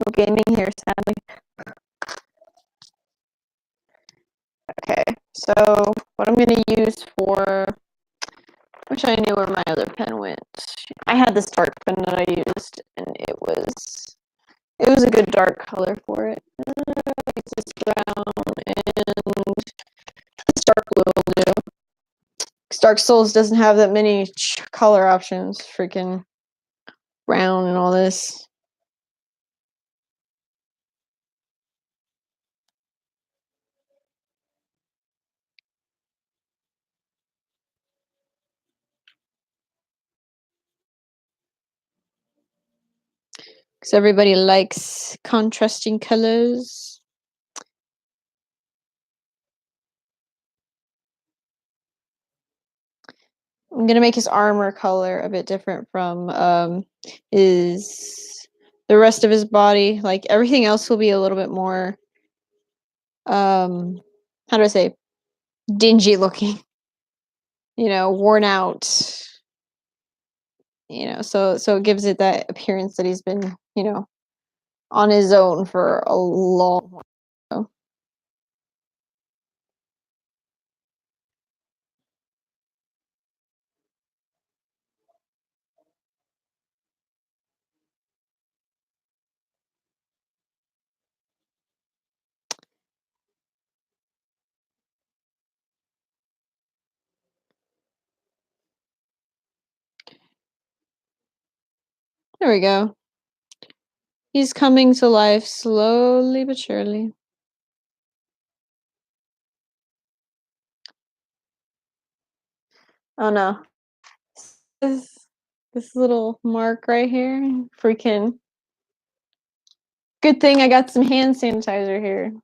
no gaming here, sadly. Okay, so what I'm gonna use for, wish I knew where my other pen went. I had this dark pen that I used, and it was a good dark color for it. Use this brown and this dark blue will do. Dark Souls doesn't have that many color options. Freaking brown and all this. Because everybody likes contrasting colors. I'm gonna make his armor color a bit different from his the rest of his body. Like everything else will be a little bit more how do I say, dingy looking. You know, worn out. You know, so it gives it that appearance that he's been, you know, on his own for a long while. There we go. He's coming to life slowly but surely. Oh no. This little mark right here. Freaking good thing I got some hand sanitizer here.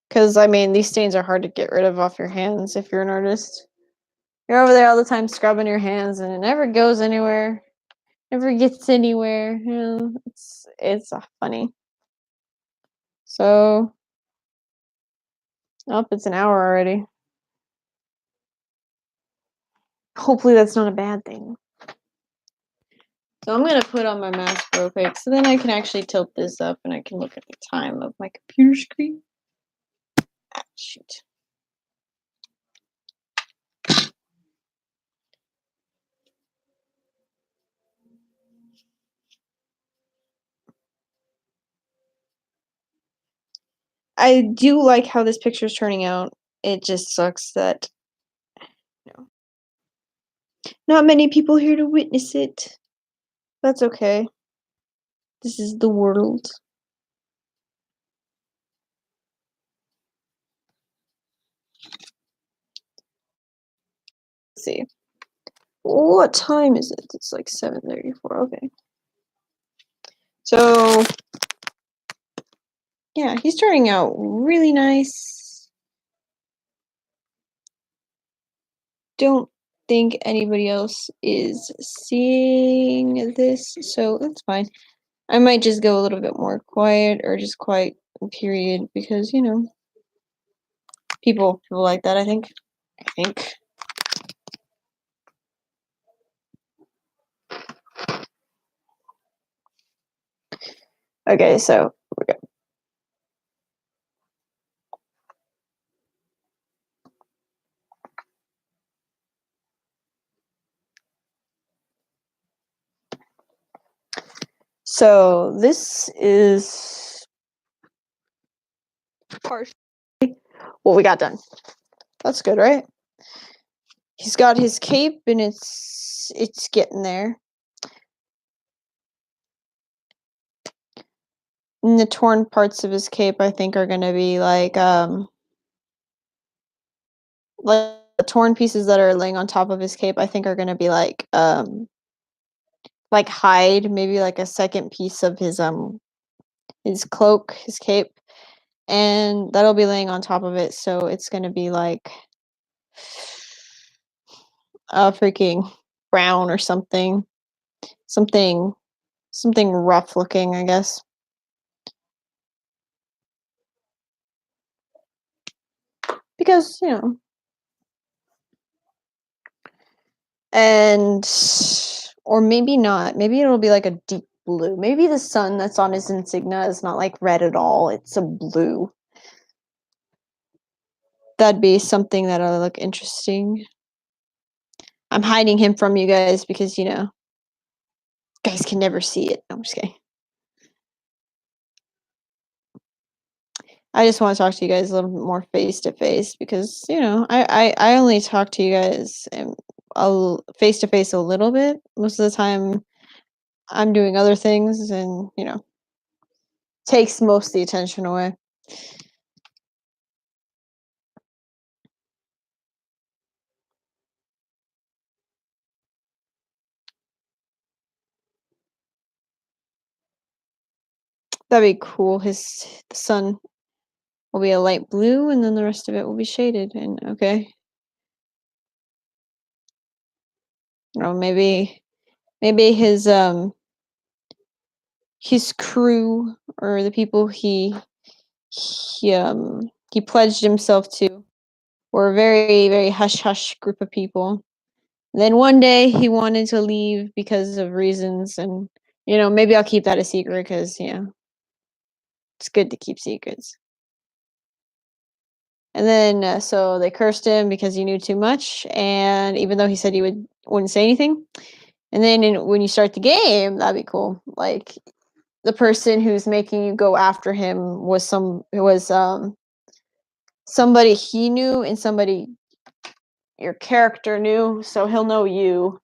Because, I mean, these stains are hard to get rid of off your hands if you're an artist. You're over there all the time scrubbing your hands and it never goes anywhere. Never gets anywhere. You know, it's funny. So, oh, it's an hour already. Hopefully that's not a bad thing. So I'm gonna put on my mask real quick so then I can actually tilt this up and I can look at the time of my computer screen. Ah, shoot. I do like how this picture's turning out. It just sucks that you know, not many people here to witness it. That's okay. This is the world. Let's see. What time is it? It's like 7:34. Okay. So, yeah, he's turning out really nice. Don't think anybody else is seeing this, so that's fine. I might just go a little bit more quiet or just quiet period because, you know, people like that, I think. I think. Okay, so we go. So this is partially what we got done. That's good, right? He's got his cape and it's getting there. And the torn parts of his cape I think are gonna be like the torn pieces that are laying on top of his cape I think are gonna be like hide, maybe like a second piece of his cloak, his cape, and that'll be laying on top of it, so it's gonna be like freaking brown or something. Something rough looking, I guess. Because, you know. And or maybe not. Maybe it'll be like a deep blue. Maybe the sun that's on his insignia is not like red at all. It's a blue. That'd be something that'll look interesting. I'm hiding him from you guys because, you know, guys can never see it. No, I'm just kidding. I just want to talk to you guys a little bit more face to face because, you know, I only talk to you guys face to face a little bit. Most of the time I'm doing other things and, you know, takes most of the attention away. That'd be cool. The sun will be a light blue, and then the rest of it will be shaded. And okay, maybe his crew or the people he pledged himself to were a very very hush hush group of people. And then one day he wanted to leave because of reasons, and maybe I'll keep that a secret because it's good to keep secrets. And then so they cursed him because he knew too much, and even though he said he wouldn't say anything. And then when you start the game, that'd be cool. Like the person who's making you go after him was somebody he knew and somebody your character knew, so he'll know you,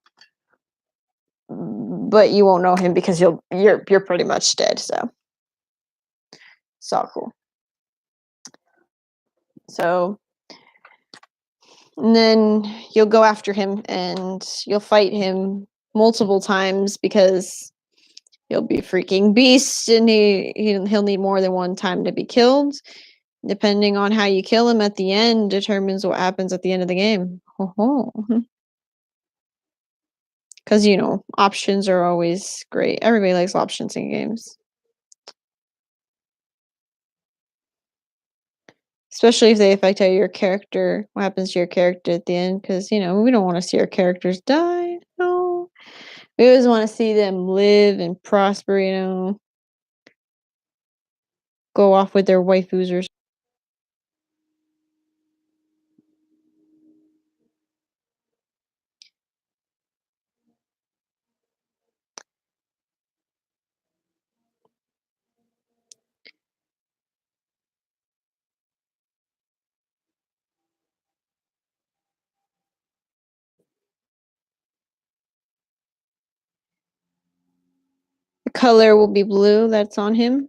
but you won't know him because you're pretty much dead. So it's all cool. So and then you'll go after him and you'll fight him multiple times because he'll be freaking beast and he'll need more than one time to be killed. Depending on how you kill him at the end determines what happens at the end of the game. Because options are always great. Everybody likes options in games, especially if they affect how what happens to your character at the end. Because we don't want to see our characters die. No, we always want to see them live and prosper. Go off with their waifus or. The color will be blue. That's on him.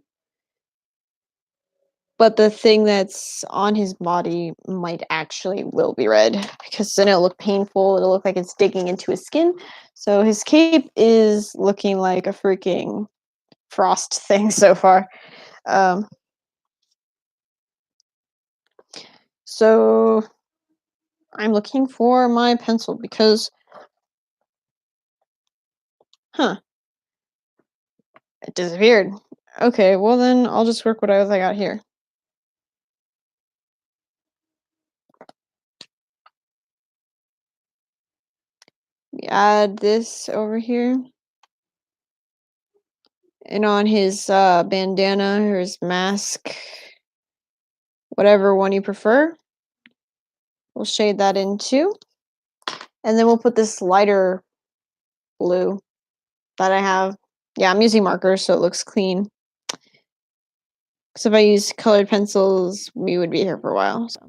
But the thing that's on his body might actually will be red because then it'll look painful. It'll look like it's digging into his skin. So his cape is looking like a freaking frost thing so far. Um, so I'm looking for my pencil because, it disappeared. Okay, well then I'll just work what I got here. We add this over here. And on his bandana or his mask, whatever one you prefer, we'll shade that in too. And then we'll put this lighter blue that I have. Yeah, I'm using markers so it looks clean. Because if I use colored pencils, we would be here for a while. So.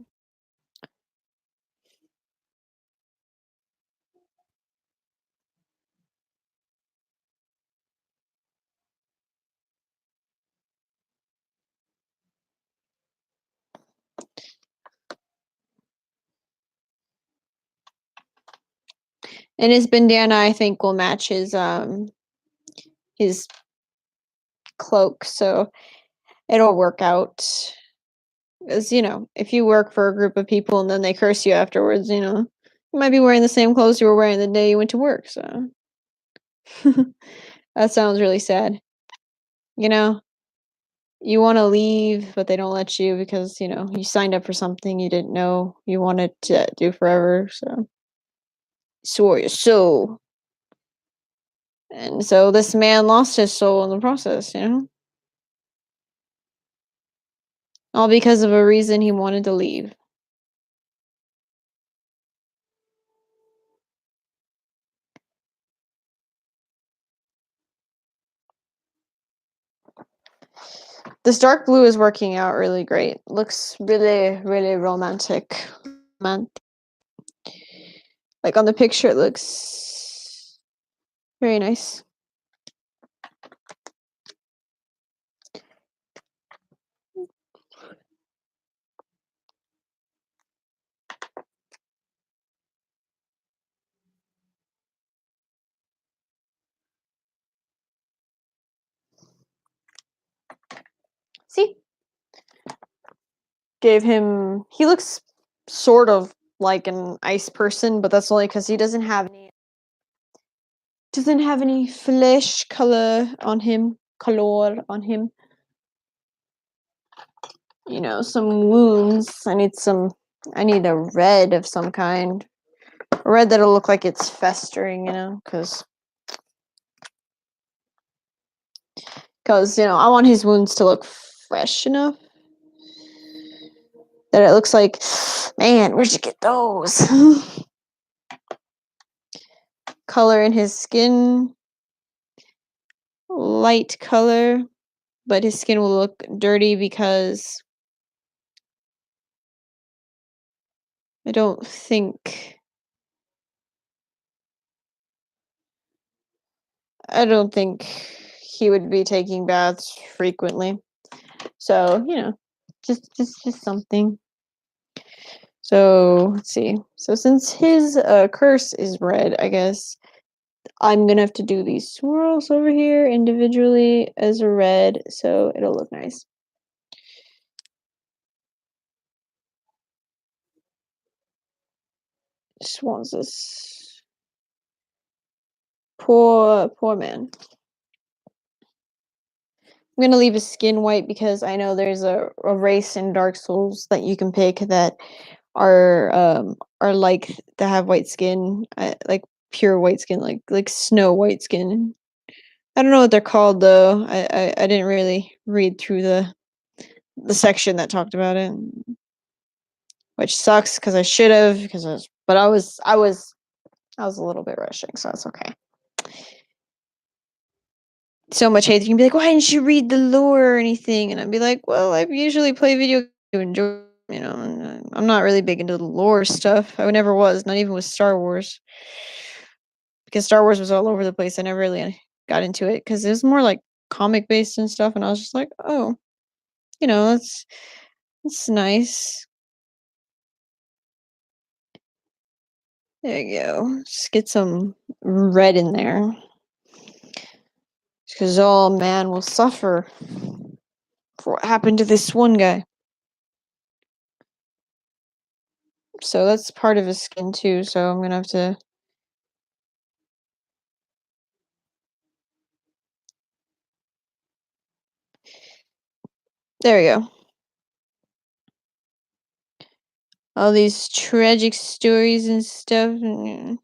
And his bandana, I think, will match his cloak, so it'll work out. As if you work for a group of people and then they curse you afterwards, you might be wearing the same clothes you were wearing the day you went to work. So that sounds really sad. You want to leave, but they don't let you because you signed up for something you didn't know you wanted to do forever. So swore your soul. And so this man lost his soul in the process, all because of a reason he wanted to leave. This dark blue is working out really great. Looks really, really romantic. Like on the picture, it looks very nice. See? Gave him he looks sort of like an ice person, but that's only because he doesn't have any flesh color on him. You know, some wounds. I need a red of some kind. A red that'll look like it's festering, because I want his wounds to look fresh enough that it looks like, man, where'd you get those? Color in his skin, light color, but his skin will look dirty because I don't think he would be taking baths frequently. So, just something. So, let's see. So, since his curse is red, I guess I'm gonna have to do these swirls over here individually as a red, so it'll look nice. Just wants this. Poor man. I'm gonna leave his skin white because I know there's a race in Dark Souls that you can pick that are like that have white skin, like pure white skin, like snow white skin. I don't know what they're called though. I didn't really read through the section that talked about it, which sucks because I should have but I was a little bit rushing, so that's okay. So much hate. You can be like, why didn't you read the lore or anything? And I'd be like, well, I usually play video to enjoy. I'm not really big into the lore stuff. I never was, not even with Star Wars, because Star Wars was all over the place. I never really got into it because it was more like comic based and stuff. And I was just like, oh, that's nice. There you go. Just get some red in there. Because all man will suffer for what happened to this one guy. So that's part of his skin too, so I'm gonna have to. There we go. All these tragic stories and stuff. And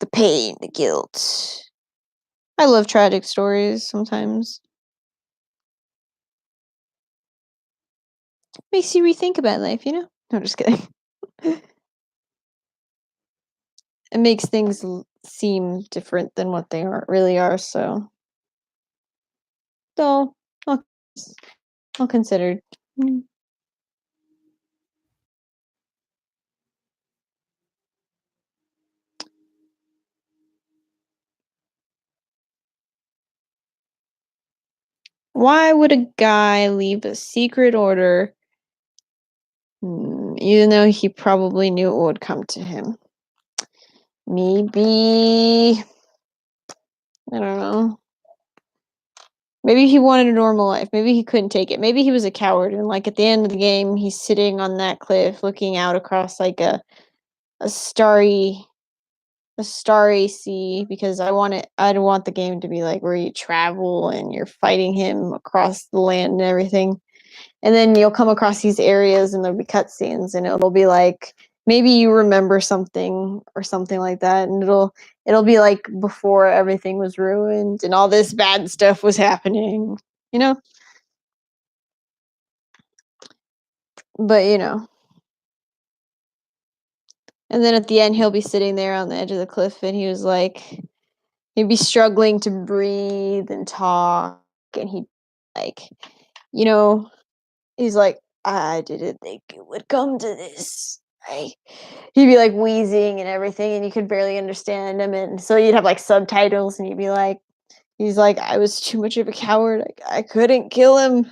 the pain, the guilt. I love tragic stories sometimes. Makes you rethink about life, No, I'm just kidding. It makes things seem different than what they really are, so. So, I'll consider. Why would a guy leave a secret order even though he probably knew it would come to him? Maybe, I don't know. Maybe he wanted a normal life. Maybe he couldn't take it. Maybe he was a coward, and like at the end of the game, he's sitting on that cliff, looking out across like a starry sea. Because I'd want the game to be like where you travel and you're fighting him across the land and everything. And then you'll come across these areas and there'll be cutscenes, and it'll be like maybe you remember something or something like that, and it'll be like before everything was ruined and all this bad stuff was happening, you know? But and then at the end he'll be sitting there on the edge of the cliff, and he'd be struggling to breathe and talk, and he'd like, you know, he's like, I didn't think it would come to this. He'd be like wheezing and everything, and you could barely understand him. And so you'd have like subtitles, and he's like, I was too much of a coward. I couldn't kill him.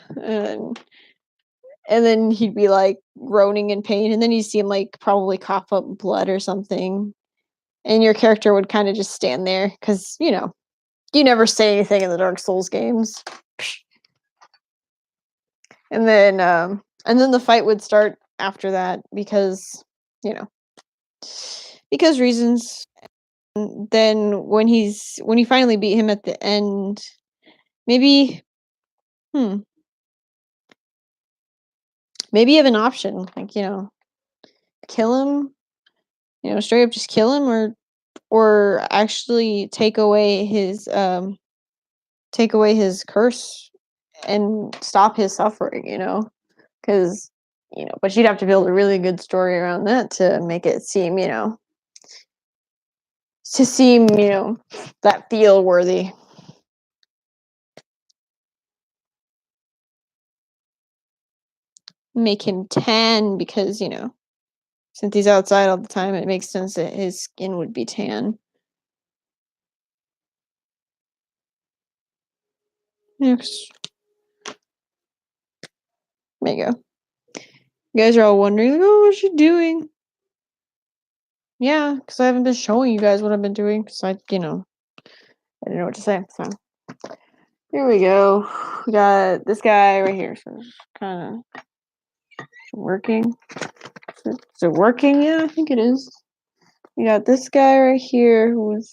And then he'd be like groaning in pain. And then you see him like probably cough up blood or something. And your character would kind of just stand there because, you never say anything in the Dark Souls games. And then the fight would start after that because, you know, because reasons. Then when he finally beat him at the end, maybe hmm, maybe you have an option, like, kill him, straight up just kill him, or actually take away his curse and stop his suffering, because but you'd have to build a really good story around that to make it seem, that feel worthy. Make him tan because, since he's outside all the time, it makes sense that his skin would be tan. Next. There you go. You guys are all wondering, like, oh, what's she doing? Yeah, because I haven't been showing you guys what I've been doing because I didn't know what to say. So here we go. We got this guy right here. So kind of working. Is it working? Yeah, I think it is. We got this guy right here with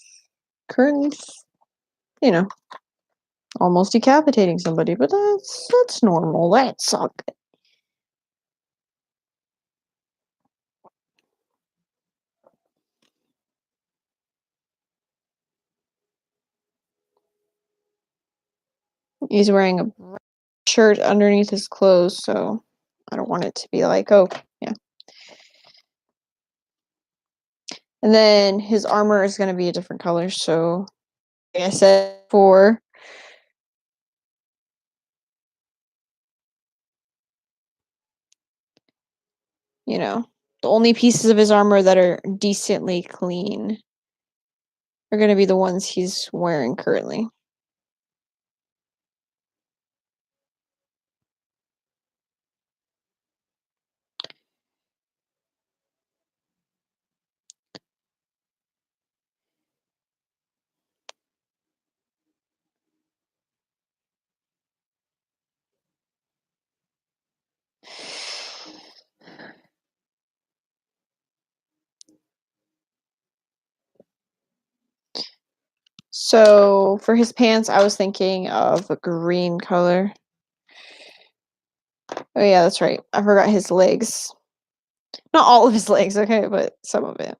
curtains. Almost decapitating somebody, but that's normal. That's all good. He's wearing a shirt underneath his clothes, so I don't want it to be like, oh, yeah. And then his armor is going to be a different color, so like I said before, the only pieces of his armor that are decently clean are going to be the ones he's wearing currently. So for his pants, I was thinking of a green color. Oh yeah, that's right. I forgot his legs. Not all of his legs, okay, but some of it.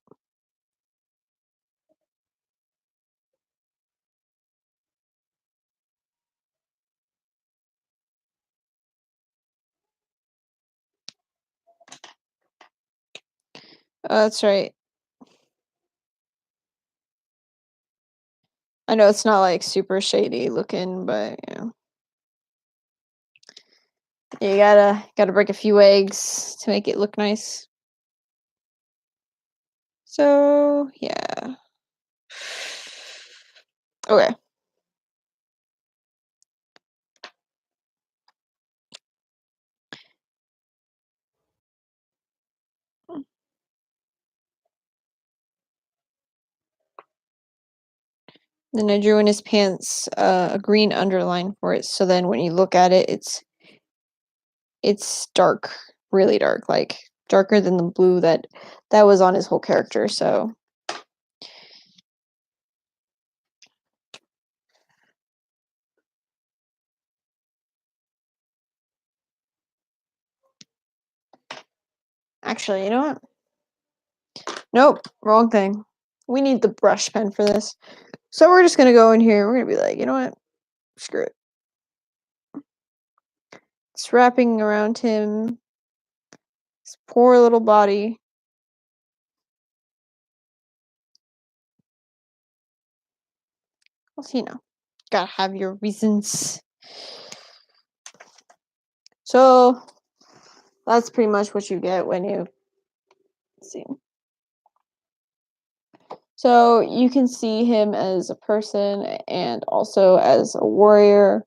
That's right. I know it's not like super shady looking, but you gotta break a few eggs to make it look nice. So yeah. Okay. Then I drew in his pants a green underline for it, so then when you look at it, it's dark, really dark, like darker than the blue that was on his whole character. So actually, you know what? Nope, wrong thing. We need the brush pen for this. So we're just gonna go in here. We're gonna be like, you know what? Screw it. It's wrapping around him. His poor little body. Well, gotta have your reasons. So that's pretty much what you get when you see. So you can see him as a person and also as a warrior,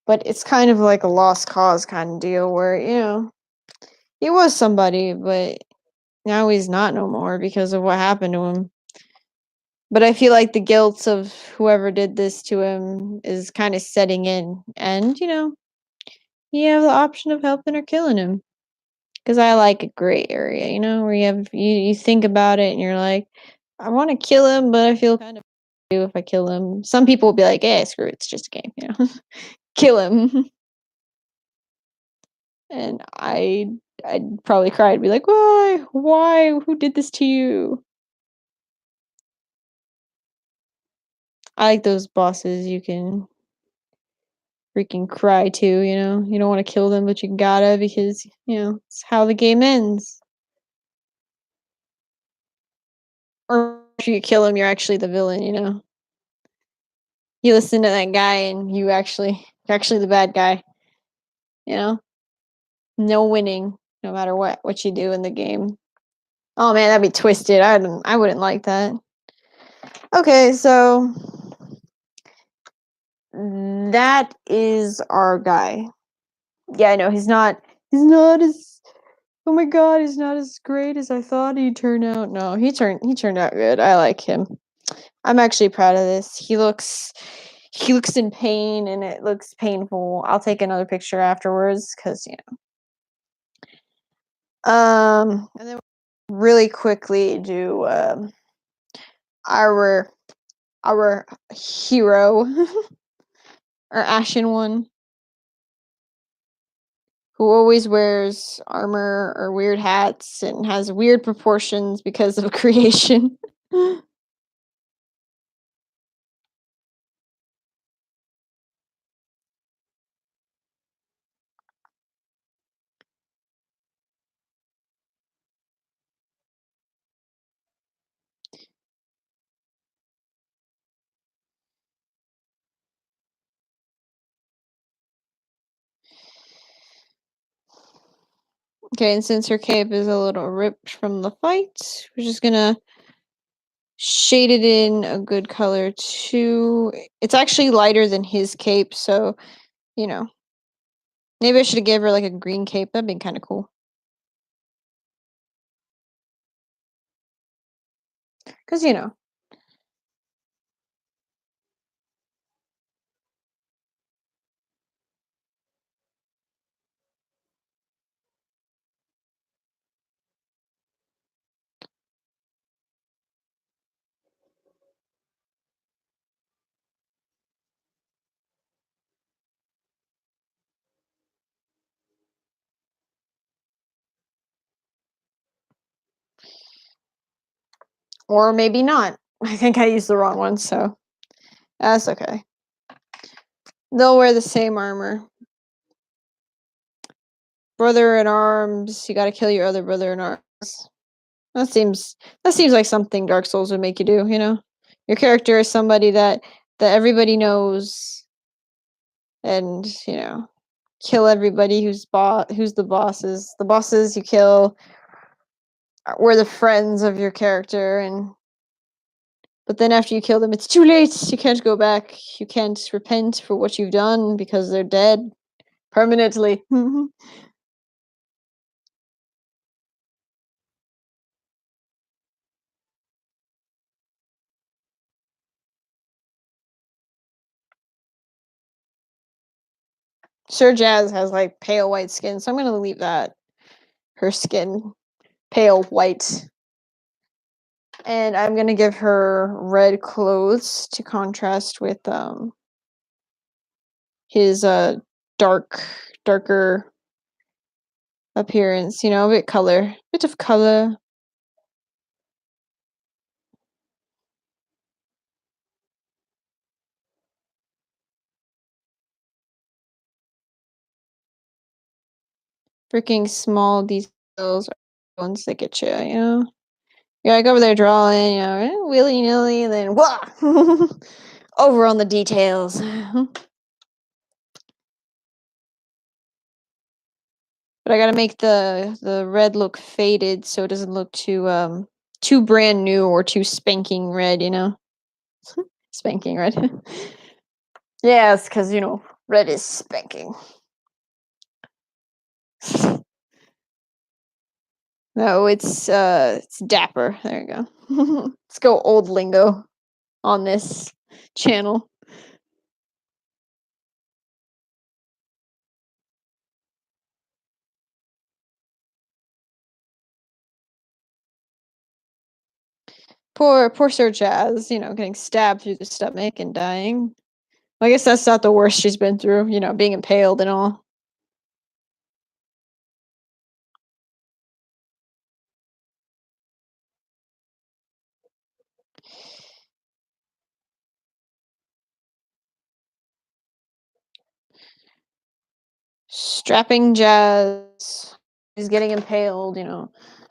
but it's kind of like a lost cause kind of deal where, he was somebody, but now he's not no more because of what happened to him. But I feel like the guilt of whoever did this to him is kind of setting in. And, you have the option of helping or killing him. Because I like a gray area, you know, where you think about it and you're like, I want to kill him, but I feel kind of if I kill him. Some people will be like, "Hey, screw it, it's just a game," you know, kill him. And I'd probably cry and be like, why, who did this to you? I like those bosses you can freaking cry to, you know, you don't want to kill them, but you gotta because you know it's how the game ends. Or if you kill him, you're actually the villain, you know. You listen to that guy and you're actually the bad guy, you know? No winning, no matter what you do in the game. Oh man, that'd be twisted. I wouldn't like that. Okay, so that is our guy. Yeah, I know he's not as oh my god, he's not as great as I thought he'd turn out. No, he turned out good. I like him. I'm actually proud of this. He looks in pain and it looks painful. I'll take another picture afterwards cuz you know. And then really quickly do our our hero our ashen one who always wears armor or weird hats and has weird proportions because of creation. Okay, and since her cape is a little ripped from the fight, we're just gonna shade it in a good color too. It's actually lighter than his cape, so you know. Maybe I should have gave her like a green cape. That'd been kind of cool. Cause you know. Or maybe not. I think I used the wrong one, so that's okay. They'll wear the same armor. Brother in arms, you gotta kill your other brother in arms. That seems that seems like something Dark Souls would make you do, you know? Your character is somebody that everybody knows and, you know, kill everybody who's the bosses. The bosses you kill were the friends of your character and but then after you kill them it's too late. You can't go back. You can't repent for what you've done because they're dead permanently. Sure Jazz has like pale white skin, so I'm gonna leave that. Her skin pale white. And I'm gonna give her red clothes to contrast with his darker appearance, you know, bit of color. Freaking small details are the ones that get you, you know. You're like over there drawing, you know, willy nilly, and then wah, over on the details. But I gotta make the red look faded so it doesn't look too brand new or too spanking red, you know. Spanking red. Yes, because you know red is spanking. No, it's dapper. There you go. Let's go old lingo on this channel. Poor Sir Jazz, getting stabbed through the stomach and dying. I guess that's not the worst she's been through, being impaled and all. Strapping Jazz. He's getting impaled,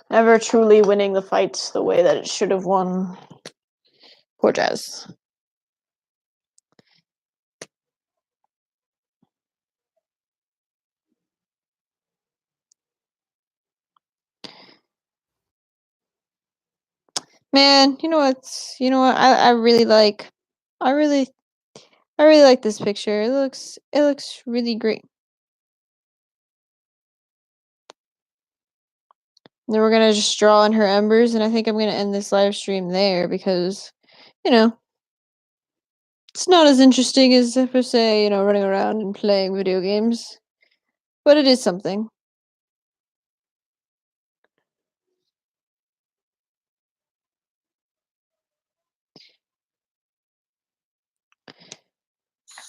never truly winning the fight the way that it should have won. Poor Jazz. Man, you know what I really I really like this picture. It looks really great. Then we're gonna just draw in her embers, and I think I'm gonna end this live stream there because, you know, it's not as interesting as per se, running around and playing video games, but it is something.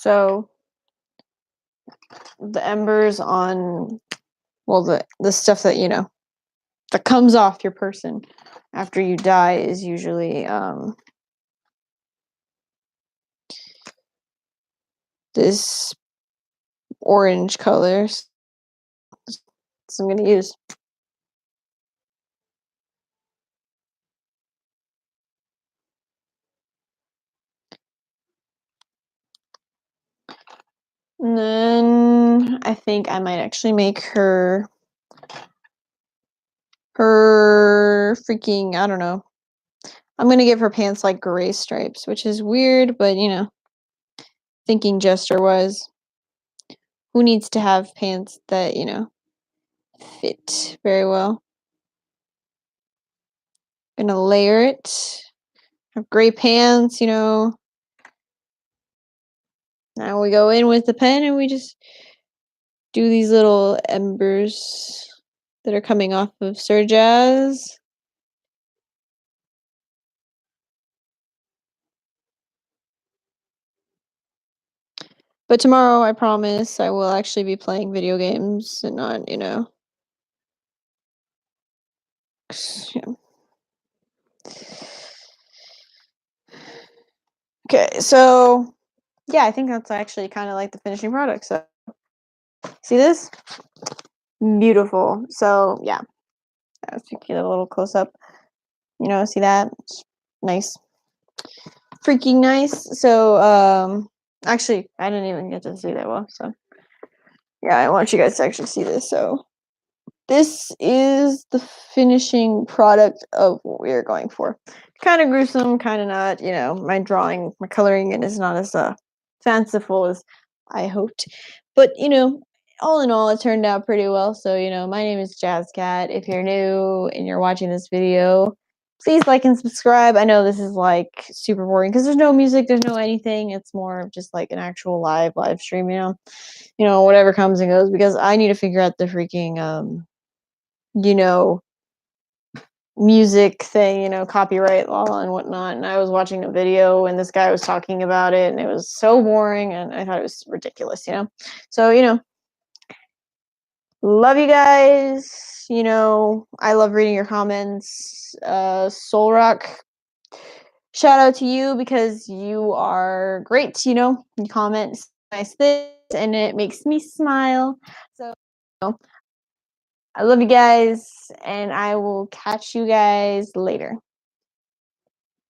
So the embers on, well, the stuff that that comes off your person after you die is usually this orange colors. So I'm gonna use. And then I think I might actually make her freaking, I don't know. I'm gonna give her pants like gray stripes, which is weird, but thinking gesture wise, who needs to have pants that, fit very well? Gonna layer it. Have gray pants, Now we go in with the pen and we just do these little embers that are coming off of Sir Jazz. But tomorrow, I promise, I will actually be playing video games and not, yeah. Okay, so yeah, I think that's actually kind of like the finishing product. So, see this? Beautiful. So, yeah, let's get a little close up. See that? It's nice. Freaking nice. So, actually, I didn't even get to see that well. So, yeah, I want you guys to actually see this. So, this is the finishing product of what we are going for. Kind of gruesome, kind of not. My drawing, my coloring in is not as fanciful as I hoped. But, all in all, it turned out pretty well. So, my name is JazzCat. If you're new and you're watching this video, please like and subscribe. I know this is like super boring because there's no music, there's no anything. It's more of just like an actual live stream, whatever comes and goes because I need to figure out the freaking you know, music thing, copyright law and whatnot. And I was watching a video and this guy was talking about it and it was so boring and I thought it was ridiculous, So, love you guys. I love reading your comments. Soul Rock, shout out to you because you are great, you comment nice things and it makes me smile. So, I love you guys, and I will catch you guys later.